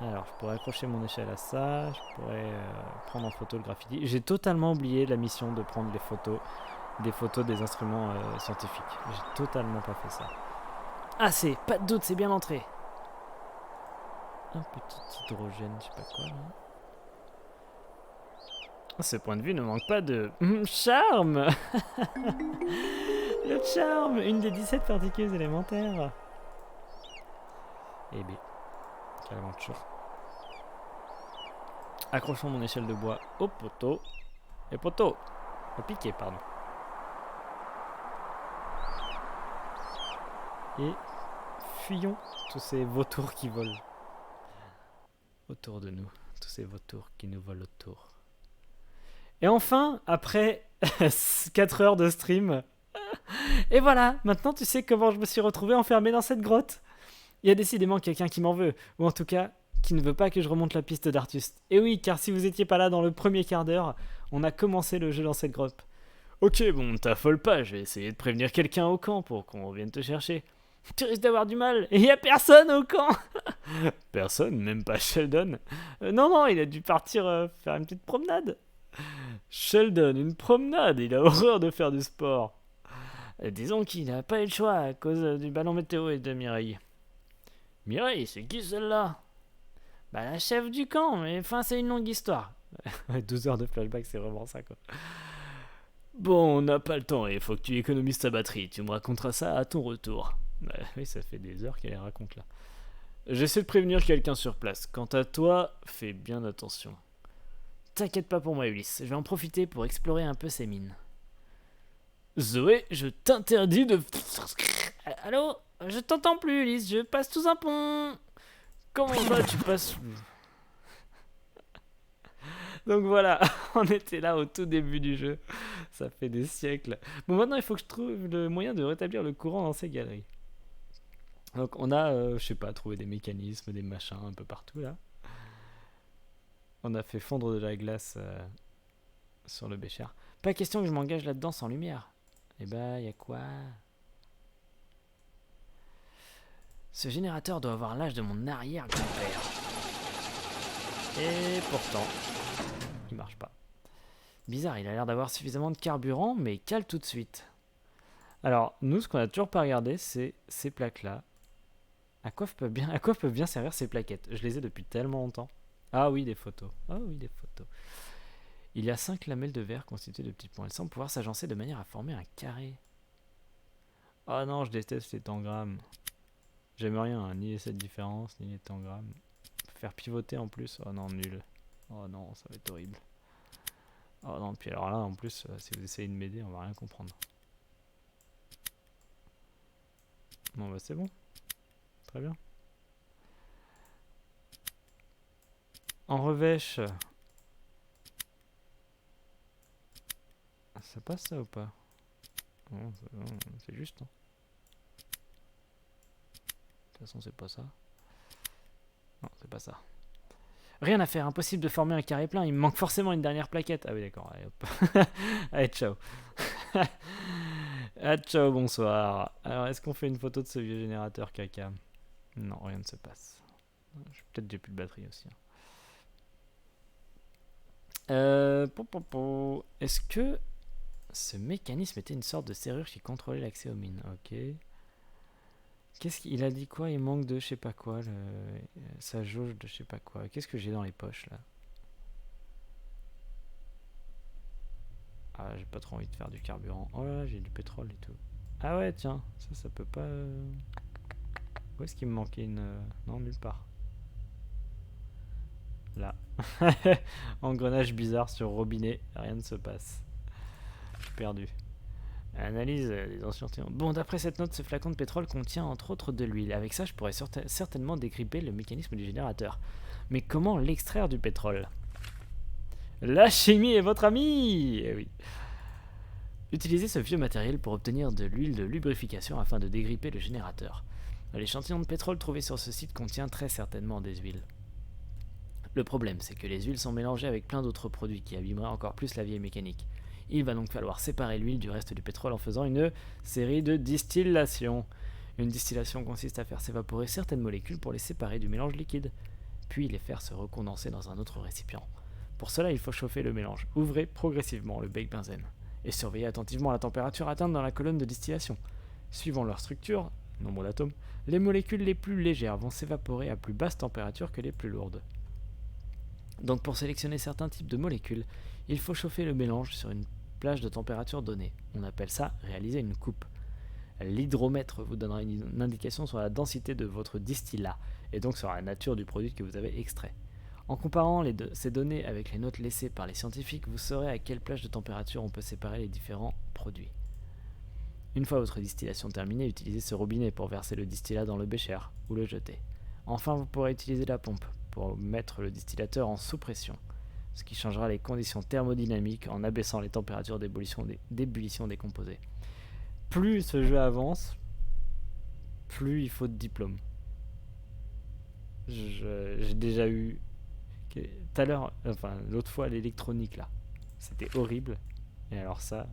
Alors, je pourrais accrocher mon échelle à ça, je pourrais prendre en photo le graffiti. J'ai totalement oublié la mission de prendre des photos des instruments scientifiques. J'ai totalement pas fait ça. Ah, pas de doute, c'est bien l'entrée. Un petit hydrogène, je sais pas quoi, là. Ce point de vue ne manque pas de charme. Le charme, une des 17 particules élémentaires. Eh bien, carrément chaud. Accrochons mon échelle de bois au poteau. Et poteau, au piquet, pardon. Et fuyons tous ces vautours qui volent autour de nous. Tous ces vautours qui nous volent autour. Et enfin, après 4 heures de stream, et voilà, maintenant tu sais comment je me suis retrouvé enfermé dans cette grotte. Il y a décidément quelqu'un qui m'en veut, ou en tout cas, qui ne veut pas que je remonte la piste d'Artus. Et oui, car si vous étiez pas là dans le premier quart d'heure, on a commencé le jeu dans cette grotte. Ok, bon, t'affole pas, je vais essayer de prévenir quelqu'un au camp pour qu'on vienne te chercher. Tu risques d'avoir du mal, et y a personne au camp. Personne, même pas Sheldon. Non, il a dû partir faire une petite promenade. Sheldon, une promenade, il a horreur de faire du sport. Disons qu'il n'a pas eu le choix à cause du ballon météo et de Mireille. Mireille, c'est qui celle-là? Bah la chef du camp, mais enfin c'est une longue histoire. 12 heures de flashback, c'est vraiment ça quoi. Bon, on n'a pas le temps et il faut que tu économises ta batterie, tu me raconteras ça à ton retour. Oui, ça fait des heures qu'elle les raconte là. J'essaie de prévenir quelqu'un sur place. Quant à toi, fais bien attention. T'inquiète pas pour moi, Ulysse, je vais en profiter pour explorer un peu ces mines. Zoé, je t'interdis de... Allô? Je t'entends plus, Ulysse, je passe sous un pont. Comment ça, tu passes... Donc voilà, on était là au tout début du jeu. Ça fait des siècles. Bon, maintenant, il faut que je trouve le moyen de rétablir le courant dans ces galeries. Donc on a, je sais pas, trouvé des mécanismes, des machins un peu partout là. On a fait fondre de la glace sur le bécher. Pas question que je m'engage là-dedans sans lumière. Eh bah, y a quoi? Ce générateur doit avoir l'âge de mon arrière-grand-père. Et pourtant, il marche pas. Bizarre, il a l'air d'avoir suffisamment de carburant, mais cale tout de suite. Alors, nous, ce qu'on a toujours pas regardé, c'est ces plaques-là. À quoi peuvent bien servir ces plaquettes? Je les ai depuis tellement longtemps. Ah oui, des photos. Ah oui, des photos. Il y a 5 lamelles de verre constituées de petits points. Elles semblent pouvoir s'agencer de manière à former un carré. Oh non, je déteste les tangrammes. J'aime rien, hein, ni les 7 différences, ni les tangrammes. Faire pivoter en plus, oh non, nul. Oh non, ça va être horrible. Oh non, puis alors là, en plus, si vous essayez de m'aider, on va rien comprendre. Bon, bah c'est bon. Très bien. En revêche. Ça passe ça ou pas? Non, c'est juste. Hein. De toute façon, c'est pas ça. Non, c'est pas ça. Rien à faire, impossible de former un carré plein, il me manque forcément une dernière plaquette. Ah oui, d'accord, allez hop. Allez, ciao. Ah, ciao, bonsoir. Alors, est-ce qu'on fait une photo de ce vieux générateur caca? Non, rien ne se passe. Peut-être j'ai plus de batterie aussi. Est-ce que ce mécanisme était une sorte de serrure qui contrôlait l'accès aux mines? Ok. Qu'est-ce qu'il a dit quoi? Il manque de je sais pas quoi, sa jauge de je sais pas quoi. Qu'est-ce que j'ai dans les poches là? Ah, j'ai pas trop envie de faire du carburant. Oh là là, j'ai du pétrole et tout. Ah ouais, tiens, ça peut pas... Où est-ce qu'il me manquait une... Non, nulle part. Là. Engrenage bizarre sur robinet, rien ne se passe. Je suis perdu. Analyse des échantillons. Bon, d'après cette note, ce flacon de pétrole contient entre autres de l'huile. Avec ça, je pourrais certainement décrypter le mécanisme du générateur. Mais comment l'extraire du pétrole? La chimie est votre amie! Eh oui. Utilisez ce vieux matériel pour obtenir de l'huile de lubrification afin de dégripper le générateur. L'échantillon de pétrole trouvé sur ce site contient très certainement des huiles. Le problème, c'est que les huiles sont mélangées avec plein d'autres produits qui abîmeraient encore plus la vieille mécanique. Il va donc falloir séparer l'huile du reste du pétrole en faisant une série de distillations. Une distillation consiste à faire s'évaporer certaines molécules pour les séparer du mélange liquide, puis les faire se recondenser dans un autre récipient. Pour cela, il faut chauffer le mélange. Ouvrez progressivement le bec benzène et surveillez attentivement la température atteinte dans la colonne de distillation. Suivant leur structure, nombre d'atomes, les molécules les plus légères vont s'évaporer à plus basse température que les plus lourdes. Donc pour sélectionner certains types de molécules, il faut chauffer le mélange sur une plage de température donnée. On appelle ça réaliser une coupe. L'hydromètre vous donnera une indication sur la densité de votre distillat et donc sur la nature du produit que vous avez extrait. En comparant ces données avec les notes laissées par les scientifiques, vous saurez à quelle plage de température on peut séparer les différents produits. Une fois votre distillation terminée, utilisez ce robinet pour verser le distillat dans le bécher ou le jeter. Enfin, vous pourrez utiliser la pompe pour mettre le distillateur en sous-pression, ce qui changera les conditions thermodynamiques en abaissant les températures d'ébullition des composés. Plus ce jeu avance, plus il faut de diplômes. J'ai déjà eu tout à l'heure, enfin l'autre fois l'électronique là, c'était horrible. Et alors ça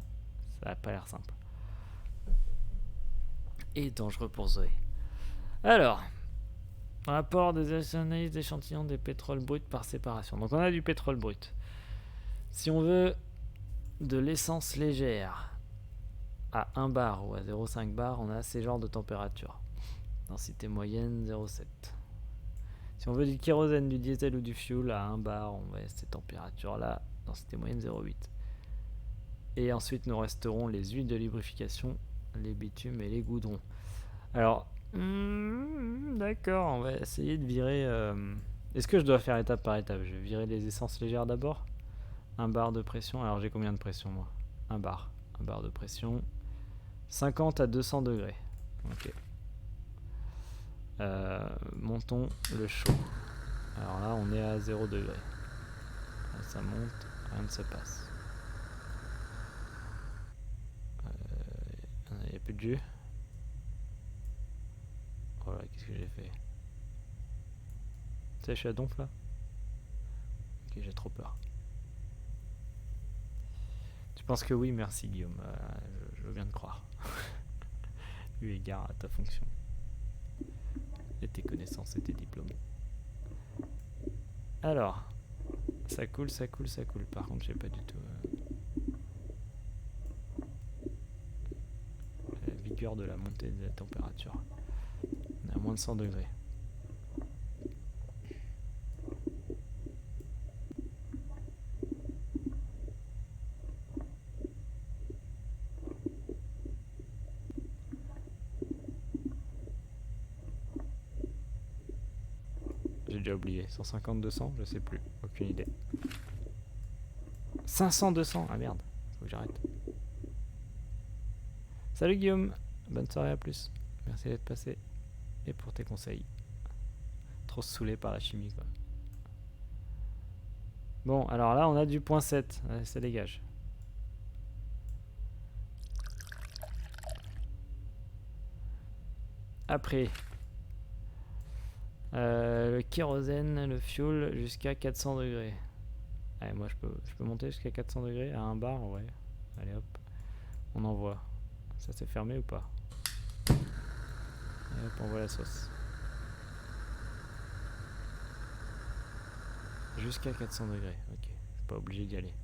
a pas l'air simple. Et dangereux pour Zoé. Alors, rapport des analyses d'échantillons des pétroles bruts par séparation. Donc on a du pétrole brut. Si on veut de l'essence légère à 1 bar ou à 0,5 bar, on a ces genres de température. Densité moyenne 0,7. Si on veut du kérosène, du diesel ou du fuel à 1 bar, on va à ces températures-là, densité moyenne 0,8. Et ensuite, nous resteront les huiles de lubrification, les bitumes et les goudrons. Alors, d'accord, on va essayer de virer... Est-ce que je dois faire étape par étape? Je vais virer les essences légères d'abord. 1 bar de pression. Alors, j'ai combien de pression, moi? 1 bar. 1 bar de pression. 50 à 200 degrés. Ok. Montons le chaud. Alors là, on est à 0 degré. Là, ça monte, rien ne se passe. Il n'y a plus de jus. Voilà, qu'est-ce que j'ai fait? Tu sais, je suis à donf là. Ok, j'ai trop peur. Tu penses que oui? Merci Guillaume. Je veux bien te croire. Eu égard à ta fonction. Et tes connaissances et tes diplômes. Alors, ça coule, ça coule, ça coule. Par contre, je sais pas du tout la vigueur de la montée de la température. On est à moins de 100 degrés. J'ai déjà oublié. 150, 200, je sais plus. Aucune idée. 500, 200. Ah merde, faut que j'arrête. Salut Guillaume, bonne soirée, à plus. Merci d'être passé et pour tes conseils. Trop saoulé par la chimie quoi. Bon, alors là on a du point 7. Allez, ça dégage. Après, le kérosène, le fuel jusqu'à 400 degrés. Allez, moi je peux monter jusqu'à 400 degrés à 1 bar, ouais. Allez hop, on envoie. Ça s'est fermé ou pas? Et hop, on voit la sauce. Jusqu'à 400 degrés, ok. Je suis pas obligé d'y aller.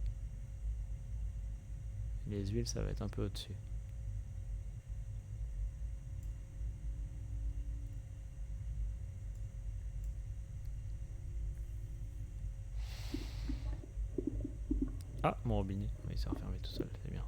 Les huiles, ça va être un peu au-dessus. Ah, mon robinet. Oui, il s'est refermé tout seul, c'est bien.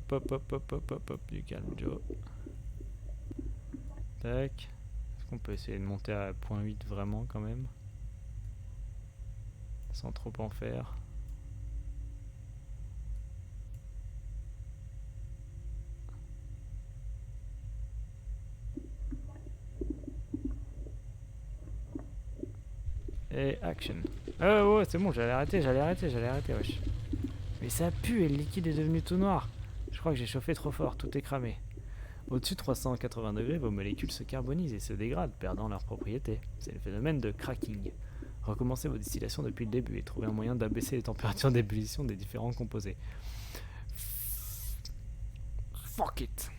Hop, hop, hop, hop, hop, hop, hop, du calme, Joe. Tac. Est-ce qu'on peut essayer de monter à 0.8 vraiment quand même? Sans trop en faire. Et action. Oh ouais, c'est bon, j'allais arrêter, wesh. Mais ça pue et le liquide est devenu tout noir. Je crois que j'ai chauffé trop fort, tout est cramé. Au-dessus de 380 degrés, vos molécules se carbonisent et se dégradent, perdant leurs propriétés. C'est le phénomène de cracking. Recommencez vos distillations depuis le début et trouvez un moyen d'abaisser les températures d'ébullition des différents composés. Fuck it.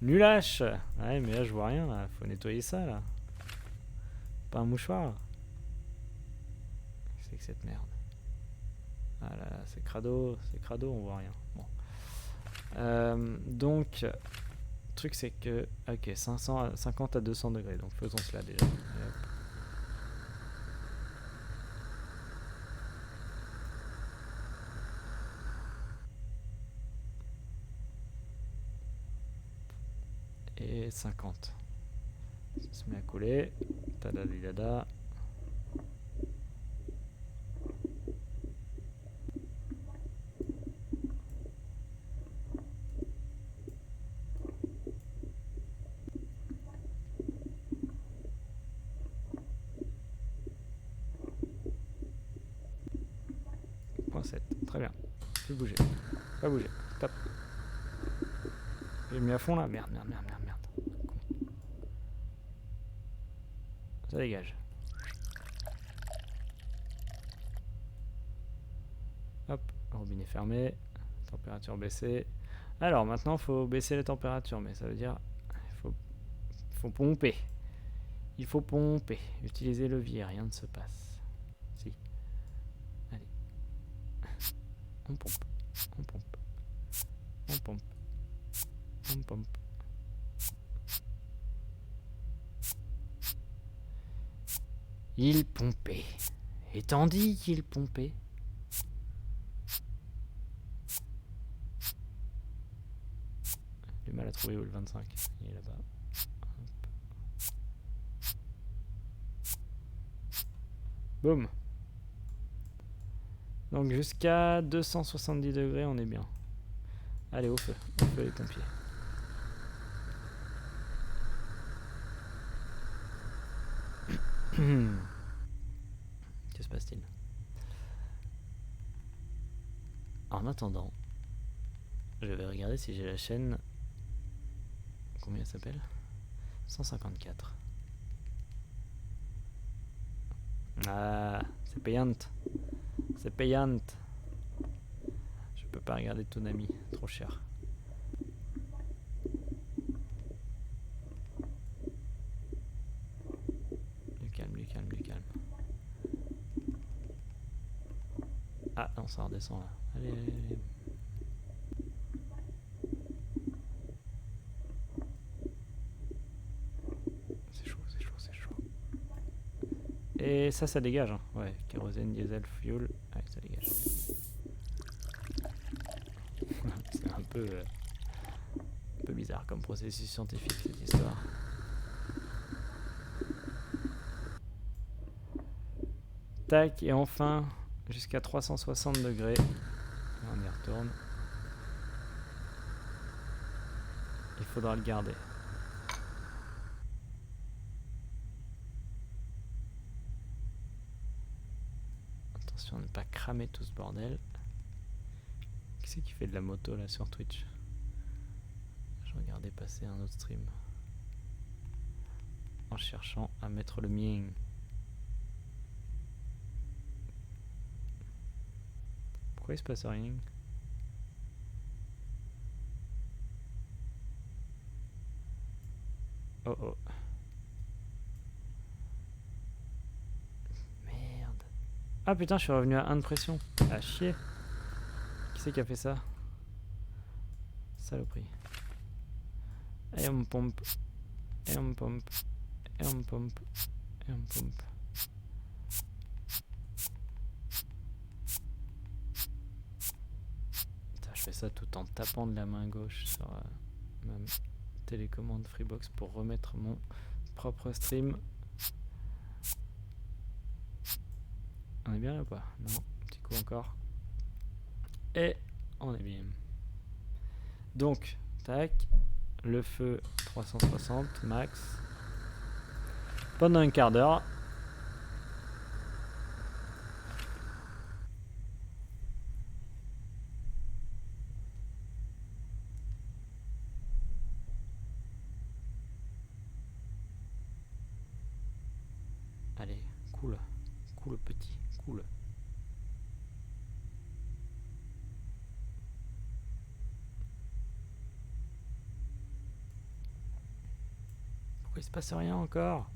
Nulache. Ouais, mais là je vois rien, là. Faut nettoyer ça, là. Pas un mouchoir. Qu'est-ce que c'est que cette merde? Ah là là, c'est crado, on voit rien. Bon. Donc, le truc c'est que, ok, 50 à 200 degrés, donc faisons cela déjà. Et 50. Ça se met à couler. Tadadidada. Point 7. Très bien. Plus bouger. Pas bouger. Stop. J'ai mis à fond là. Merde. Ça dégage. Hop, robinet fermé, température baissée. Alors maintenant, il faut baisser la température, mais ça veut dire faut pomper. Il faut pomper. Utiliser levier, rien ne se passe. Si. Allez. On pompe. Il pompait. Et tandis qu'il pompait, j'ai du mal à trouver où le 25. Il est là-bas. Boum. Donc jusqu'à 270 degrés, on est bien. Allez, au feu les pompiers. Que se passe-t-il? En attendant, je vais regarder si j'ai la chaîne. Combien elle s'appelle? 154. Ah, c'est payante. Je peux pas regarder Toonami, trop cher. Du calme. Ah non, ça redescend là. Allez. C'est chaud. Et ça dégage, hein. Ouais, kérosène, diesel, fuel. Ouais, ça dégage. C'est un peu bizarre comme processus scientifique cette histoire. Tac, et enfin, jusqu'à 360 degrés. On y retourne. Il faudra le garder. Attention à ne pas cramer tout ce bordel. Qui c'est qui fait de la moto là sur Twitch? Je regardais passer un autre stream. En cherchant à mettre le mien. Pourquoi il se passe rien? Oh. Merde. Ah putain, je suis revenu à 1 de pression. Ah chier. Qui c'est qui a fait ça? Saloperie. Et on pompe. ça tout en tapant de la main gauche sur ma télécommande Freebox pour remettre mon propre stream. On est bien là ou pas? Non, petit coup encore. Et on est bien. Donc, tac, le feu 360 max. Pendant un quart d'heure. Allez, cool, cool petit, cool. Pourquoi il se passe rien encore?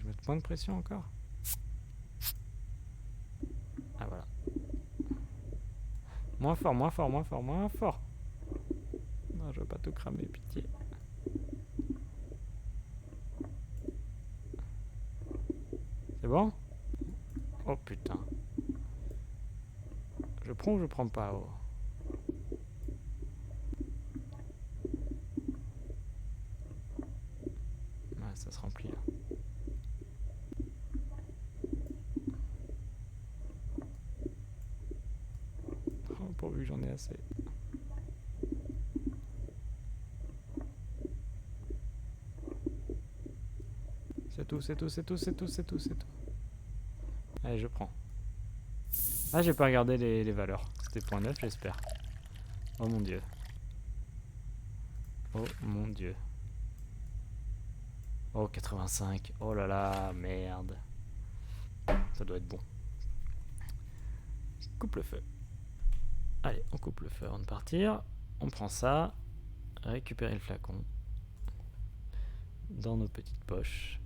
Je mets moins de pression encore? Ah voilà. Moins fort, moins fort, moins fort, moins fort. Non, je veux pas tout cramer, pitié. C'est bon? Oh putain. Je prends ou je prends pas? Oh. Ouais, ça se remplit là. Oh, pourvu que j'en ai assez. C'est tout, c'est tout, c'est tout, c'est tout, c'est tout, c'est tout. Allez, je prends. Ah, j'ai pas regardé les valeurs. C'était .9, j'espère. Oh mon dieu. Oh mon dieu. Oh, 85. Oh là là, merde. Ça doit être bon. Coupe le feu. Allez, on coupe le feu avant de partir. On prend ça. Récupérer le flacon. Dans nos petites poches.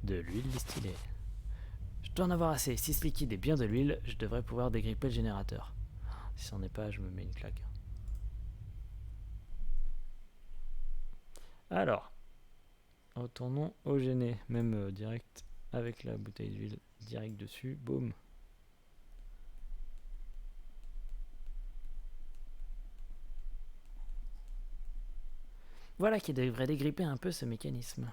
De l'huile distillée. Je dois en avoir assez. Si ce liquide est bien de l'huile, je devrais pouvoir dégripper le générateur. Si c'en est pas, je me mets une claque. Alors, retournons au Géné. Même direct avec la bouteille d'huile direct dessus. Boum. Voilà qui devrait dégripper un peu ce mécanisme.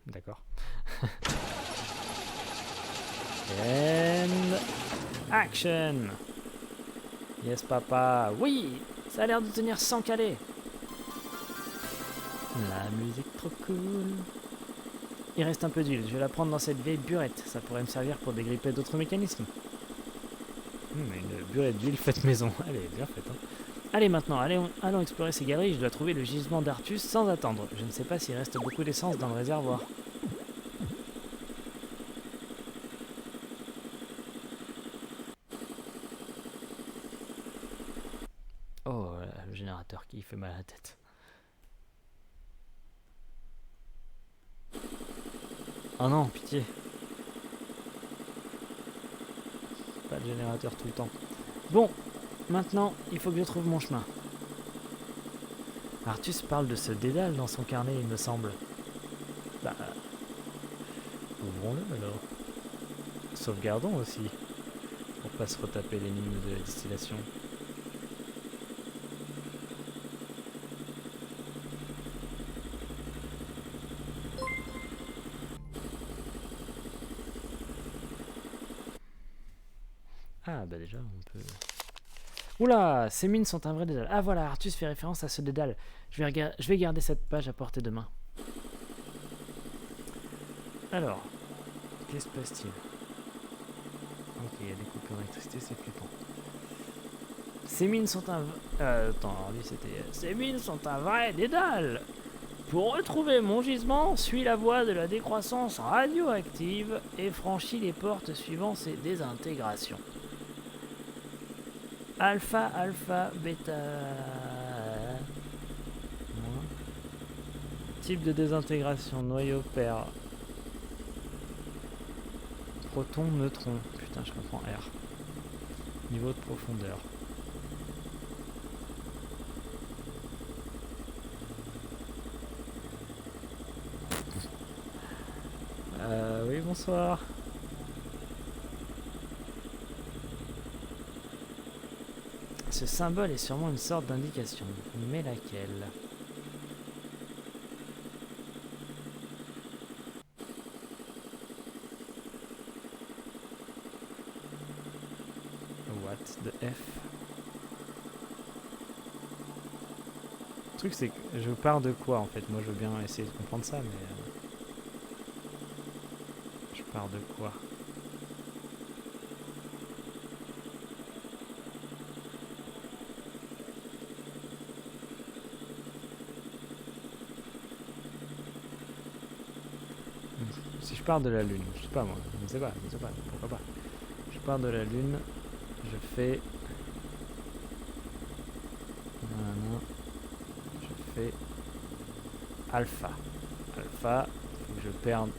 D'accord. And action. Yes papa. Oui, ça a l'air de tenir sans caler. La musique trop cool. Il reste un peu d'huile, je vais la prendre dans cette vieille burette. Ça pourrait me servir pour dégripper d'autres mécanismes. Une burette d'huile faite maison. Elle est bien faite. Hein. Allez maintenant, allons explorer ces galeries. Je dois trouver le gisement d'Artus sans attendre. Je ne sais pas s'il reste beaucoup d'essence dans le réservoir. Oh, le générateur qui fait mal à la tête. Oh non, pitié. Pas de générateur tout le temps. Bon, maintenant, il faut que je trouve mon chemin. Artus parle de ce dédale dans son carnet, il me semble. Bah, ouvrons-le alors. Sauvegardons aussi, pour pas se retaper l'énigme de la distillation. Ah bah déjà on peut... Oula, ces mines sont un vrai dédale. Ah voilà, Artus fait référence à ce dédale. Je vais garder cette page à portée de main. Alors, qu'est-ce qui se passe-t-il? Ok, il y a des coupures d'électricité, c'est flippant. Ces mines sont un... attends, lui c'était... Ces mines sont un vrai dédale. Pour retrouver mon gisement, suis la voie de la décroissance radioactive et franchis les portes suivant ces désintégrations. Alpha, alpha, bêta. Type de désintégration, noyau pair. Proton, neutron. Putain, je comprends R. Niveau de profondeur. bonsoir. Ce symbole est sûrement une sorte d'indication, mais laquelle? What the F? Le truc c'est que je pars de quoi en fait? Moi je veux bien essayer de comprendre ça, mais je pars de quoi? Si je pars de la lune, je sais pas moi, je ne sais pas, pourquoi pas. Je pars de la lune, je fais... Nanana, je fais alpha. Alpha, faut que je perde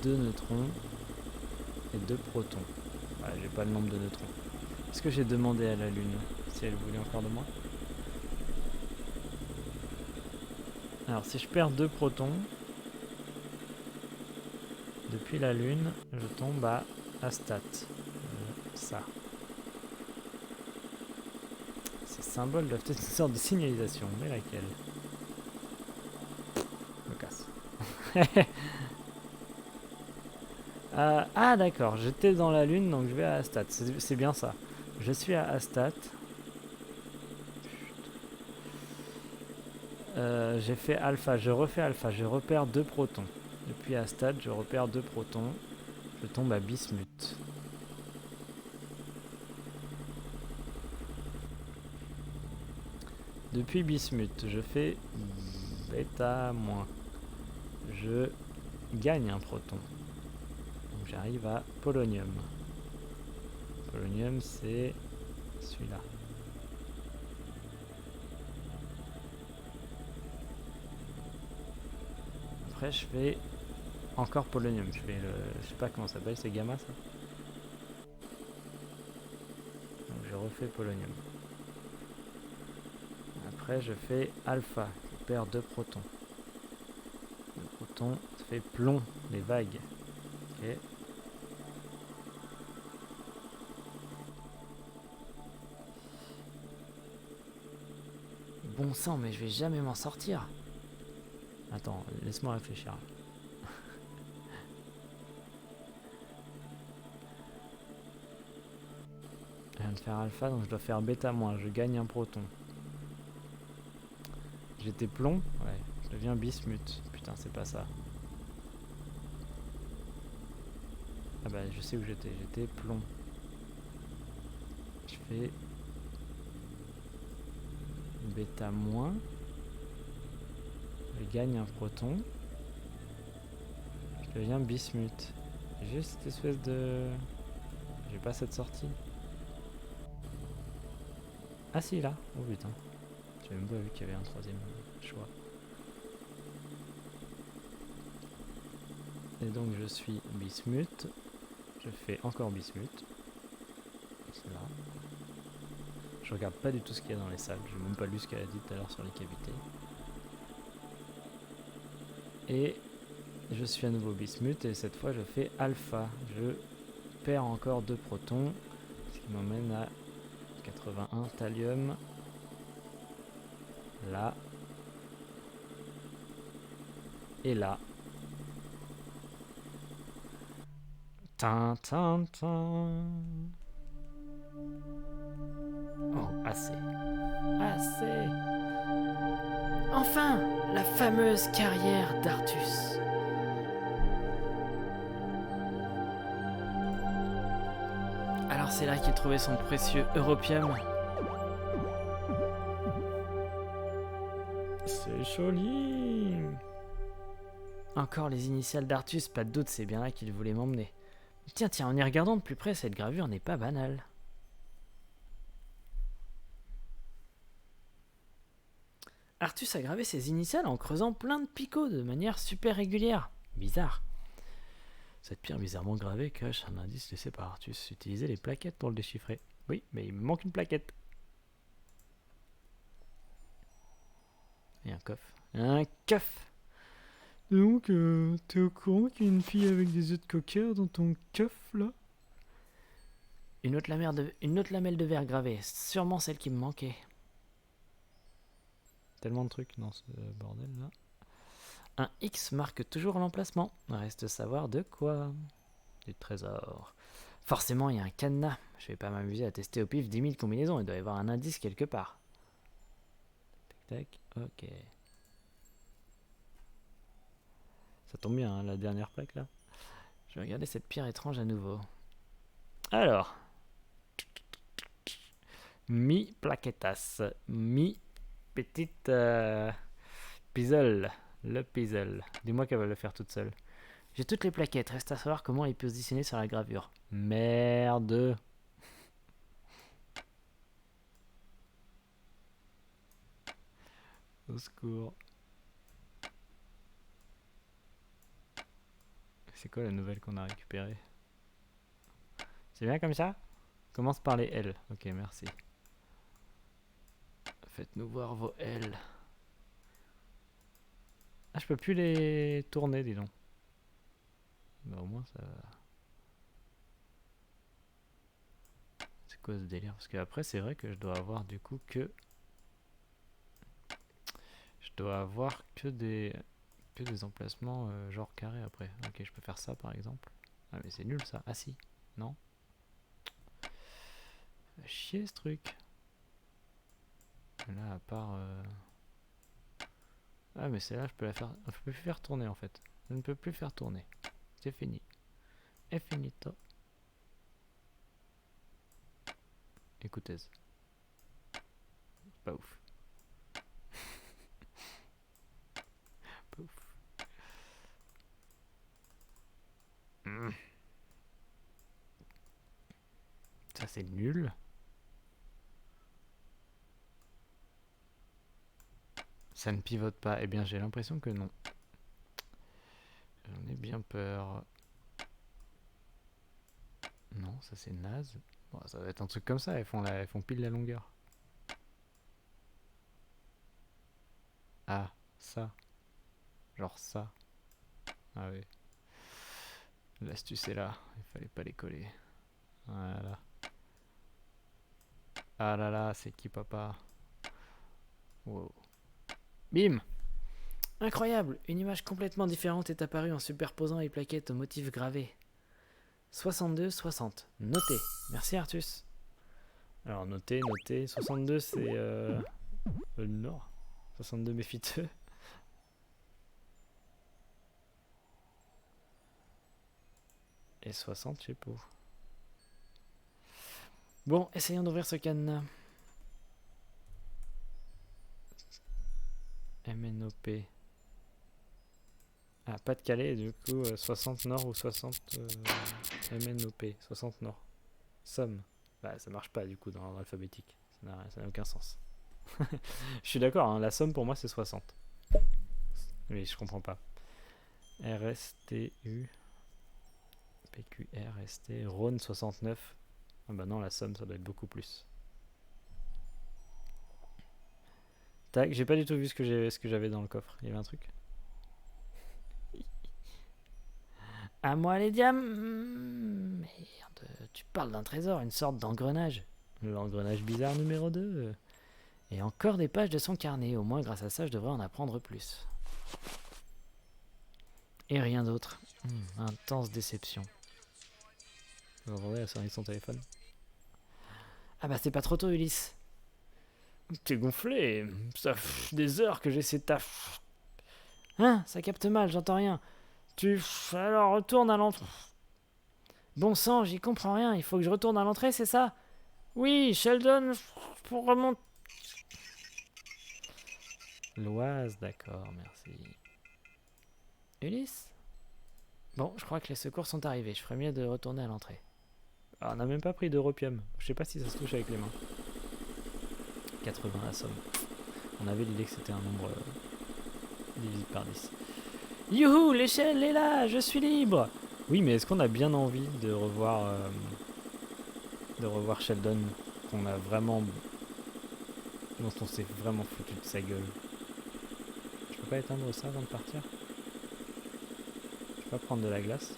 2 neutrons et 2 protons. Voilà, j'ai pas le nombre de neutrons. Est-ce que j'ai demandé à la lune si elle voulait encore de moi? Alors si je perds 2 protons, depuis la lune, je tombe à Astat. Ça. Ces symboles doivent être une sorte de signalisation, mais laquelle? Je me casse. Ah d'accord, j'étais dans la lune donc je vais à Astat, c'est bien ça. Je suis à Astat. J'ai fait alpha, je refais alpha, je repère 2 protons. Depuis Astat, je repère 2 protons. Je tombe à Bismuth. Depuis Bismuth, je fais bêta moins. Je gagne un proton. Donc j'arrive à polonium. Polonium, c'est celui-là. Après, je fais encore polonium. Je fais le... Je sais pas comment ça s'appelle, c'est gamma ça. Donc je refais polonium. Après, je fais alpha. Je perds 2 protons. 2 protons, ça fait plomb, les vagues. Ok. Bon sang, mais je vais jamais m'en sortir. Attends, laisse-moi réfléchir. Je viens de faire alpha, donc je dois faire bêta moins. Je gagne un proton. J'étais plomb? Ouais, je deviens bismuth. Putain, c'est pas ça. Ah bah, je sais où j'étais. J'étais plomb. Je fais bêta moins. Je gagne un proton. Je deviens bismuth. J'ai cette espèce de... J'ai pas cette sortie. Ah si, là. Oh putain. J'ai même pas vu qu'il y avait un troisième choix. Et donc je suis bismuth. Je fais encore bismuth. C'est là. Je regarde pas du tout ce qu'il y a dans les salles. J'ai même pas lu ce qu'elle a dit tout à l'heure sur les cavités. Et je suis à nouveau bismuth et cette fois je fais alpha. Je perds encore 2 protons. Ce qui m'emmène à 81 thallium. Là. Et là. Tin. Oh, assez. Assez. Enfin, la fameuse carrière d'Artus. Alors c'est là qu'il trouvait son précieux europium. C'est joli. Encore les initiales d'Artus, pas de doute, c'est bien là qu'il voulait m'emmener. Tiens, en y regardant de plus près, cette gravure n'est pas banale. Artus a gravé ses initiales en creusant plein de picots de manière super régulière. Bizarre. Cette pierre bizarrement gravée cache un indice laissé par Artus. Utilisez les plaquettes pour le déchiffrer. Oui, mais il me manque une plaquette. Et un coffre. Un coffre. Donc, t'es au courant qu'il y a une fille avec des œufs de cocker dans ton coffre, là? Une autre lamelle de verre gravée, sûrement celle qui me manquait. Tellement de trucs dans ce bordel, là. Un X marque toujours l'emplacement. Reste savoir de quoi. Du trésor. Forcément, il y a un cadenas. Je vais pas m'amuser à tester au pif 10 000 combinaisons. Il doit y avoir un indice quelque part. Tac, tac. Ok. Ça tombe bien, hein, la dernière plaque, là. Je vais regarder cette pierre étrange à nouveau. Alors. Mi plaquetas. Mi petite puzzle. Le puzzle. Dis-moi qu'elle va le faire toute seule. J'ai toutes les plaquettes. Reste à savoir comment il est positionné sur la gravure. Merde. Au secours. C'est quoi la nouvelle qu'on a récupérée? C'est bien comme ça? Commence par les L. Ok, merci. Faites-nous voir vos L. Ah, je peux plus les tourner, dis donc. Bah, au moins ça va. C'est quoi ce délire? Parce qu'après, c'est vrai que je dois avoir du coup que. Je dois avoir que des emplacements genre carrés après. Ok, je peux faire ça par exemple. Ah, mais c'est nul ça. Ah, si. Non. Fait chier ce truc. Là, à part. Ah, mais celle-là, je peux la faire. Je peux plus faire tourner en fait. Je ne peux plus faire tourner. C'est fini. È finito. Écoutez. Pas ouf. Pas ouf. Ça, c'est nul. Ça ne pivote pas. Eh bien, j'ai l'impression que non. J'en ai bien peur. Non, ça c'est naze. Bon, ça va être un truc comme ça, elles font pile la longueur. Ah, ça. Genre ça. Ah oui. L'astuce est là. Il fallait pas les coller. Voilà. Ah là là, c'est qui papa? Wow. Bim! Incroyable! Une image complètement différente est apparue en superposant les plaquettes aux motifs gravés. 62, 60. Noté. Merci Artus. Alors notez. 62 c'est le nord. 62 méfiteux. Et 60, je sais pas où. Bon, essayons d'ouvrir ce cadenas. MNOP. Ah, pas de Calais, du coup 60 nord ou 60 MNOP. 60 nord. Somme. Bah, ça marche pas du coup dans l'alphabétique. Ça n'a aucun sens. Je suis d'accord, hein, la somme pour moi c'est 60. Mais je comprends pas. RSTU. PQRST. Rhône 69. Ah bah non, la somme ça doit être beaucoup plus. Tac, j'ai pas du tout vu ce que j'avais dans le coffre. Il y avait un truc. À moi les diams. Merde, tu parles d'un trésor, une sorte d'engrenage. L'engrenage bizarre numéro 2. Et encore des pages de son carnet. Au moins grâce à ça, je devrais en apprendre plus. Et rien d'autre. Intense déception. Vous entendez, elle sonne son téléphone. Ah bah c'est pas trop tôt Ulysse. T'es gonflé. Ça fait des heures que j'ai ces taf. Hein, ça capte mal, j'entends rien. Alors retourne à l'entrée. Bon sang, j'y comprends rien. Il faut que je retourne à l'entrée, c'est ça? Oui, Sheldon, pour remonter. L'Oise, d'accord, merci. Ulysse? Bon, je crois que les secours sont arrivés. Je ferais mieux de retourner à l'entrée. Ah, on n'a même pas pris d'europium. Je sais pas si ça se touche avec les mains. 80 la somme. On avait l'idée que c'était un nombre divisé par 10. Youhou, l'échelle est là, je suis libre. Oui, mais est-ce qu'on a bien envie de revoir Sheldon, qu'on a vraiment, dont on s'est vraiment foutu de sa gueule? Je peux pas éteindre ça avant de partir? pas prendre de la glace.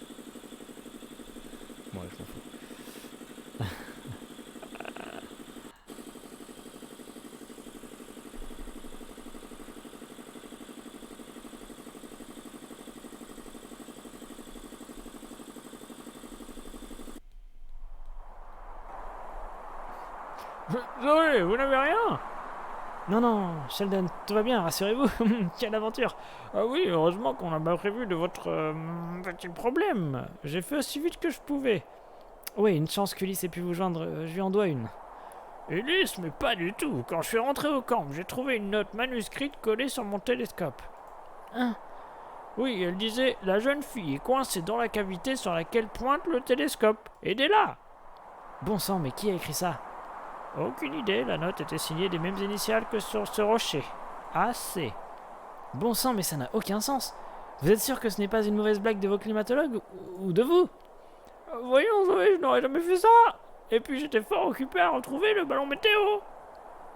Ouais, je m'en fous. Zoé, vous n'avez rien? Non, non, Sheldon, tout va bien, rassurez-vous. Quelle aventure! Ah oui, heureusement qu'on n'a pas prévu de votre petit problème. J'ai fait aussi vite que je pouvais. Oui, une chance qu'Ulysse ait pu vous joindre, je lui en dois une. Ulysse, mais pas du tout. Quand je suis rentré au camp, j'ai trouvé une note manuscrite collée sur mon télescope. Hein? Oui, elle disait « La jeune fille est coincée dans la cavité sur laquelle pointe le télescope. Aidez-la !» Bon sang, mais qui a écrit ça? Aucune idée, la note était signée des mêmes initiales que sur ce rocher. AC. Bon sang, mais ça n'a aucun sens. Vous êtes sûr que ce n'est pas une mauvaise blague de vos climatologues ou de vous? Voyons, Zoé, je n'aurais jamais fait ça. Et puis j'étais fort occupé à retrouver le ballon météo.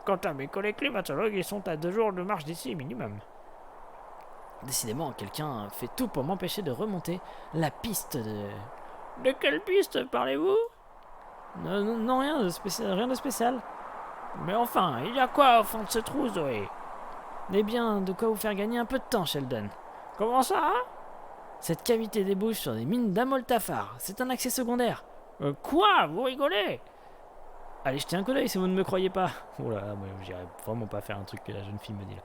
Quant à mes collègues climatologues, ils sont à 2 jours de marche d'ici minimum. Décidément, quelqu'un fait tout pour m'empêcher de remonter la piste de... De quelle piste parlez-vous? Non, rien de spécial. Mais enfin, il y a quoi au fond de ce trou, Zoé? Eh bien, de quoi vous faire gagner un peu de temps, Sheldon. Comment ça, hein? Cette cavité débouche sur des mines d'amoltafar. C'est un accès secondaire. Quoi? Vous rigolez? Allez jetez un coup d'œil si vous ne me croyez pas. Oh là là, moi j'irais vraiment pas faire un truc que la jeune fille me dit là.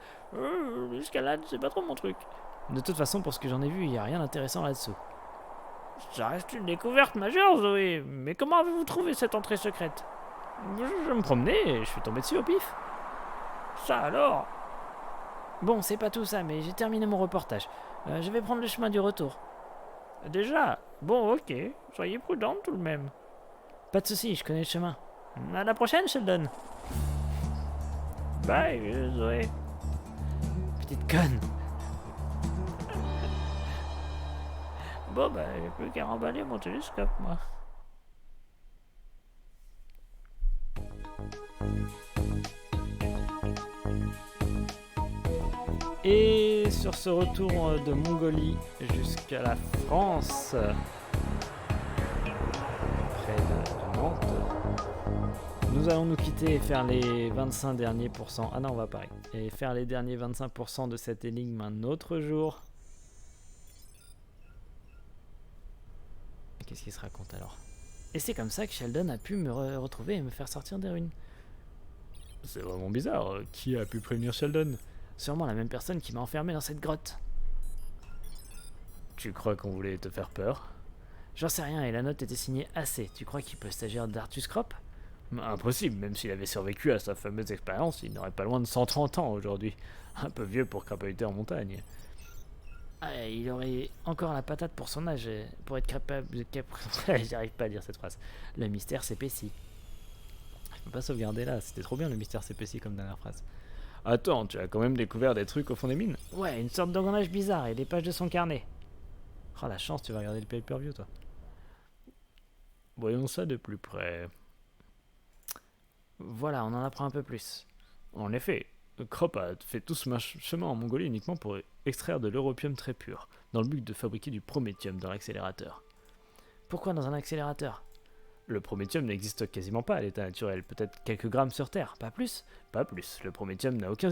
L'escalade, c'est pas trop mon truc. De toute façon, pour ce que j'en ai vu, il n'y a rien d'intéressant là-dessous. Ça reste une découverte majeure, Zoé. Mais comment avez-vous trouvé cette entrée secrète? Je me promenais et je suis tombé dessus au pif. Ça alors? Bon, c'est pas tout ça, mais j'ai terminé mon reportage. Je vais prendre le chemin du retour. Déjà? Bon, ok. Soyez prudente tout de même. Pas de soucis, je connais le chemin. À la prochaine, Sheldon. Bye, Zoé. Petite conne. Bon, bah, j'ai plus qu'à remballer mon télescope, moi. Et sur ce retour de Mongolie jusqu'à la France, près de Nantes, nous allons nous quitter et faire les 25 derniers pourcents. Ah non, on va pareil. Et faire les derniers 25% de cette énigme un autre jour. Qu'est-ce qu'il se raconte alors? Et c'est comme ça que Sheldon a pu me retrouver et me faire sortir des ruines. C'est vraiment bizarre. Qui a pu prévenir Sheldon? Sûrement la même personne qui m'a enfermé dans cette grotte. Tu crois qu'on voulait te faire peur? J'en sais rien et la note était signée AC. Tu crois qu'il peut s'agir d'Artus Crop? Impossible, même s'il avait survécu à sa fameuse expérience, il n'aurait pas loin de 130 ans aujourd'hui. Un peu vieux pour crapahuter en montagne. Ah, il aurait encore la patate pour son âge, pour être capable... J'arrive pas à dire cette phrase. Le mystère s'épaissit. Je peux pas sauvegarder là, c'était trop bien le mystère s'épaissit comme dernière phrase. Attends, tu as quand même découvert des trucs au fond des mines? Ouais, une sorte d'engrenage bizarre et des pages de son carnet. Oh la chance, tu vas regarder le pay-per-view toi. Voyons ça de plus près. Voilà, on en apprend un peu plus. En effet, Krop a fait tout ce chemin en Mongolie uniquement pour extraire de l'europium très pur, dans le but de fabriquer du prométhium dans l'accélérateur. Pourquoi dans un accélérateur? Le prométhium n'existe quasiment pas à l'état naturel, peut-être quelques grammes sur Terre, pas plus? Pas plus, le prométhium n'a aucun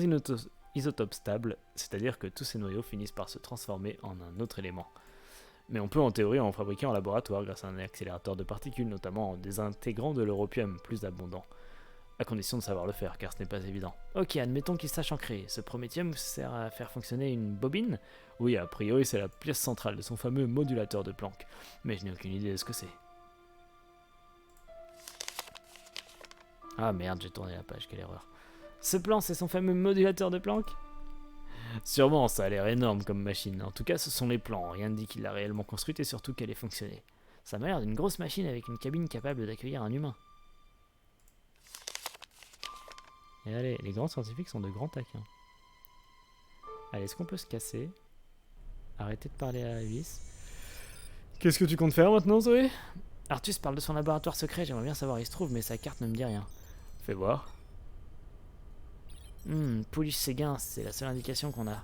isotope stable, c'est-à-dire que tous ces noyaux finissent par se transformer en un autre élément. Mais on peut en théorie en fabriquer en laboratoire grâce à un accélérateur de particules, notamment en désintégrant de l'europium plus abondant. À condition de savoir le faire, car ce n'est pas évident. Ok, admettons qu'il sache en créer. Ce prométhium sert à faire fonctionner une bobine? Oui, a priori c'est la pièce centrale de son fameux modulateur de Planck, mais je n'ai aucune idée de ce que c'est. Ah merde, j'ai tourné la page, quelle erreur. Ce plan, c'est son fameux modulateur de Planck? Sûrement, ça a l'air énorme comme machine. En tout cas, ce sont les plans. Rien ne dit qu'il l'a réellement construite et surtout qu'elle ait fonctionné. Ça m'a l'air d'une grosse machine avec une cabine capable d'accueillir un humain. Et allez, les grands scientifiques sont de grands taquins. Allez, est-ce qu'on peut se casser? Arrêtez de parler à Ulysse. Qu'est-ce que tu comptes faire maintenant, Zoé? Artus parle de son laboratoire secret, j'aimerais bien savoir où il se trouve, mais sa carte ne me dit rien. Fais voir. Pouliche Séguin, c'est la seule indication qu'on a.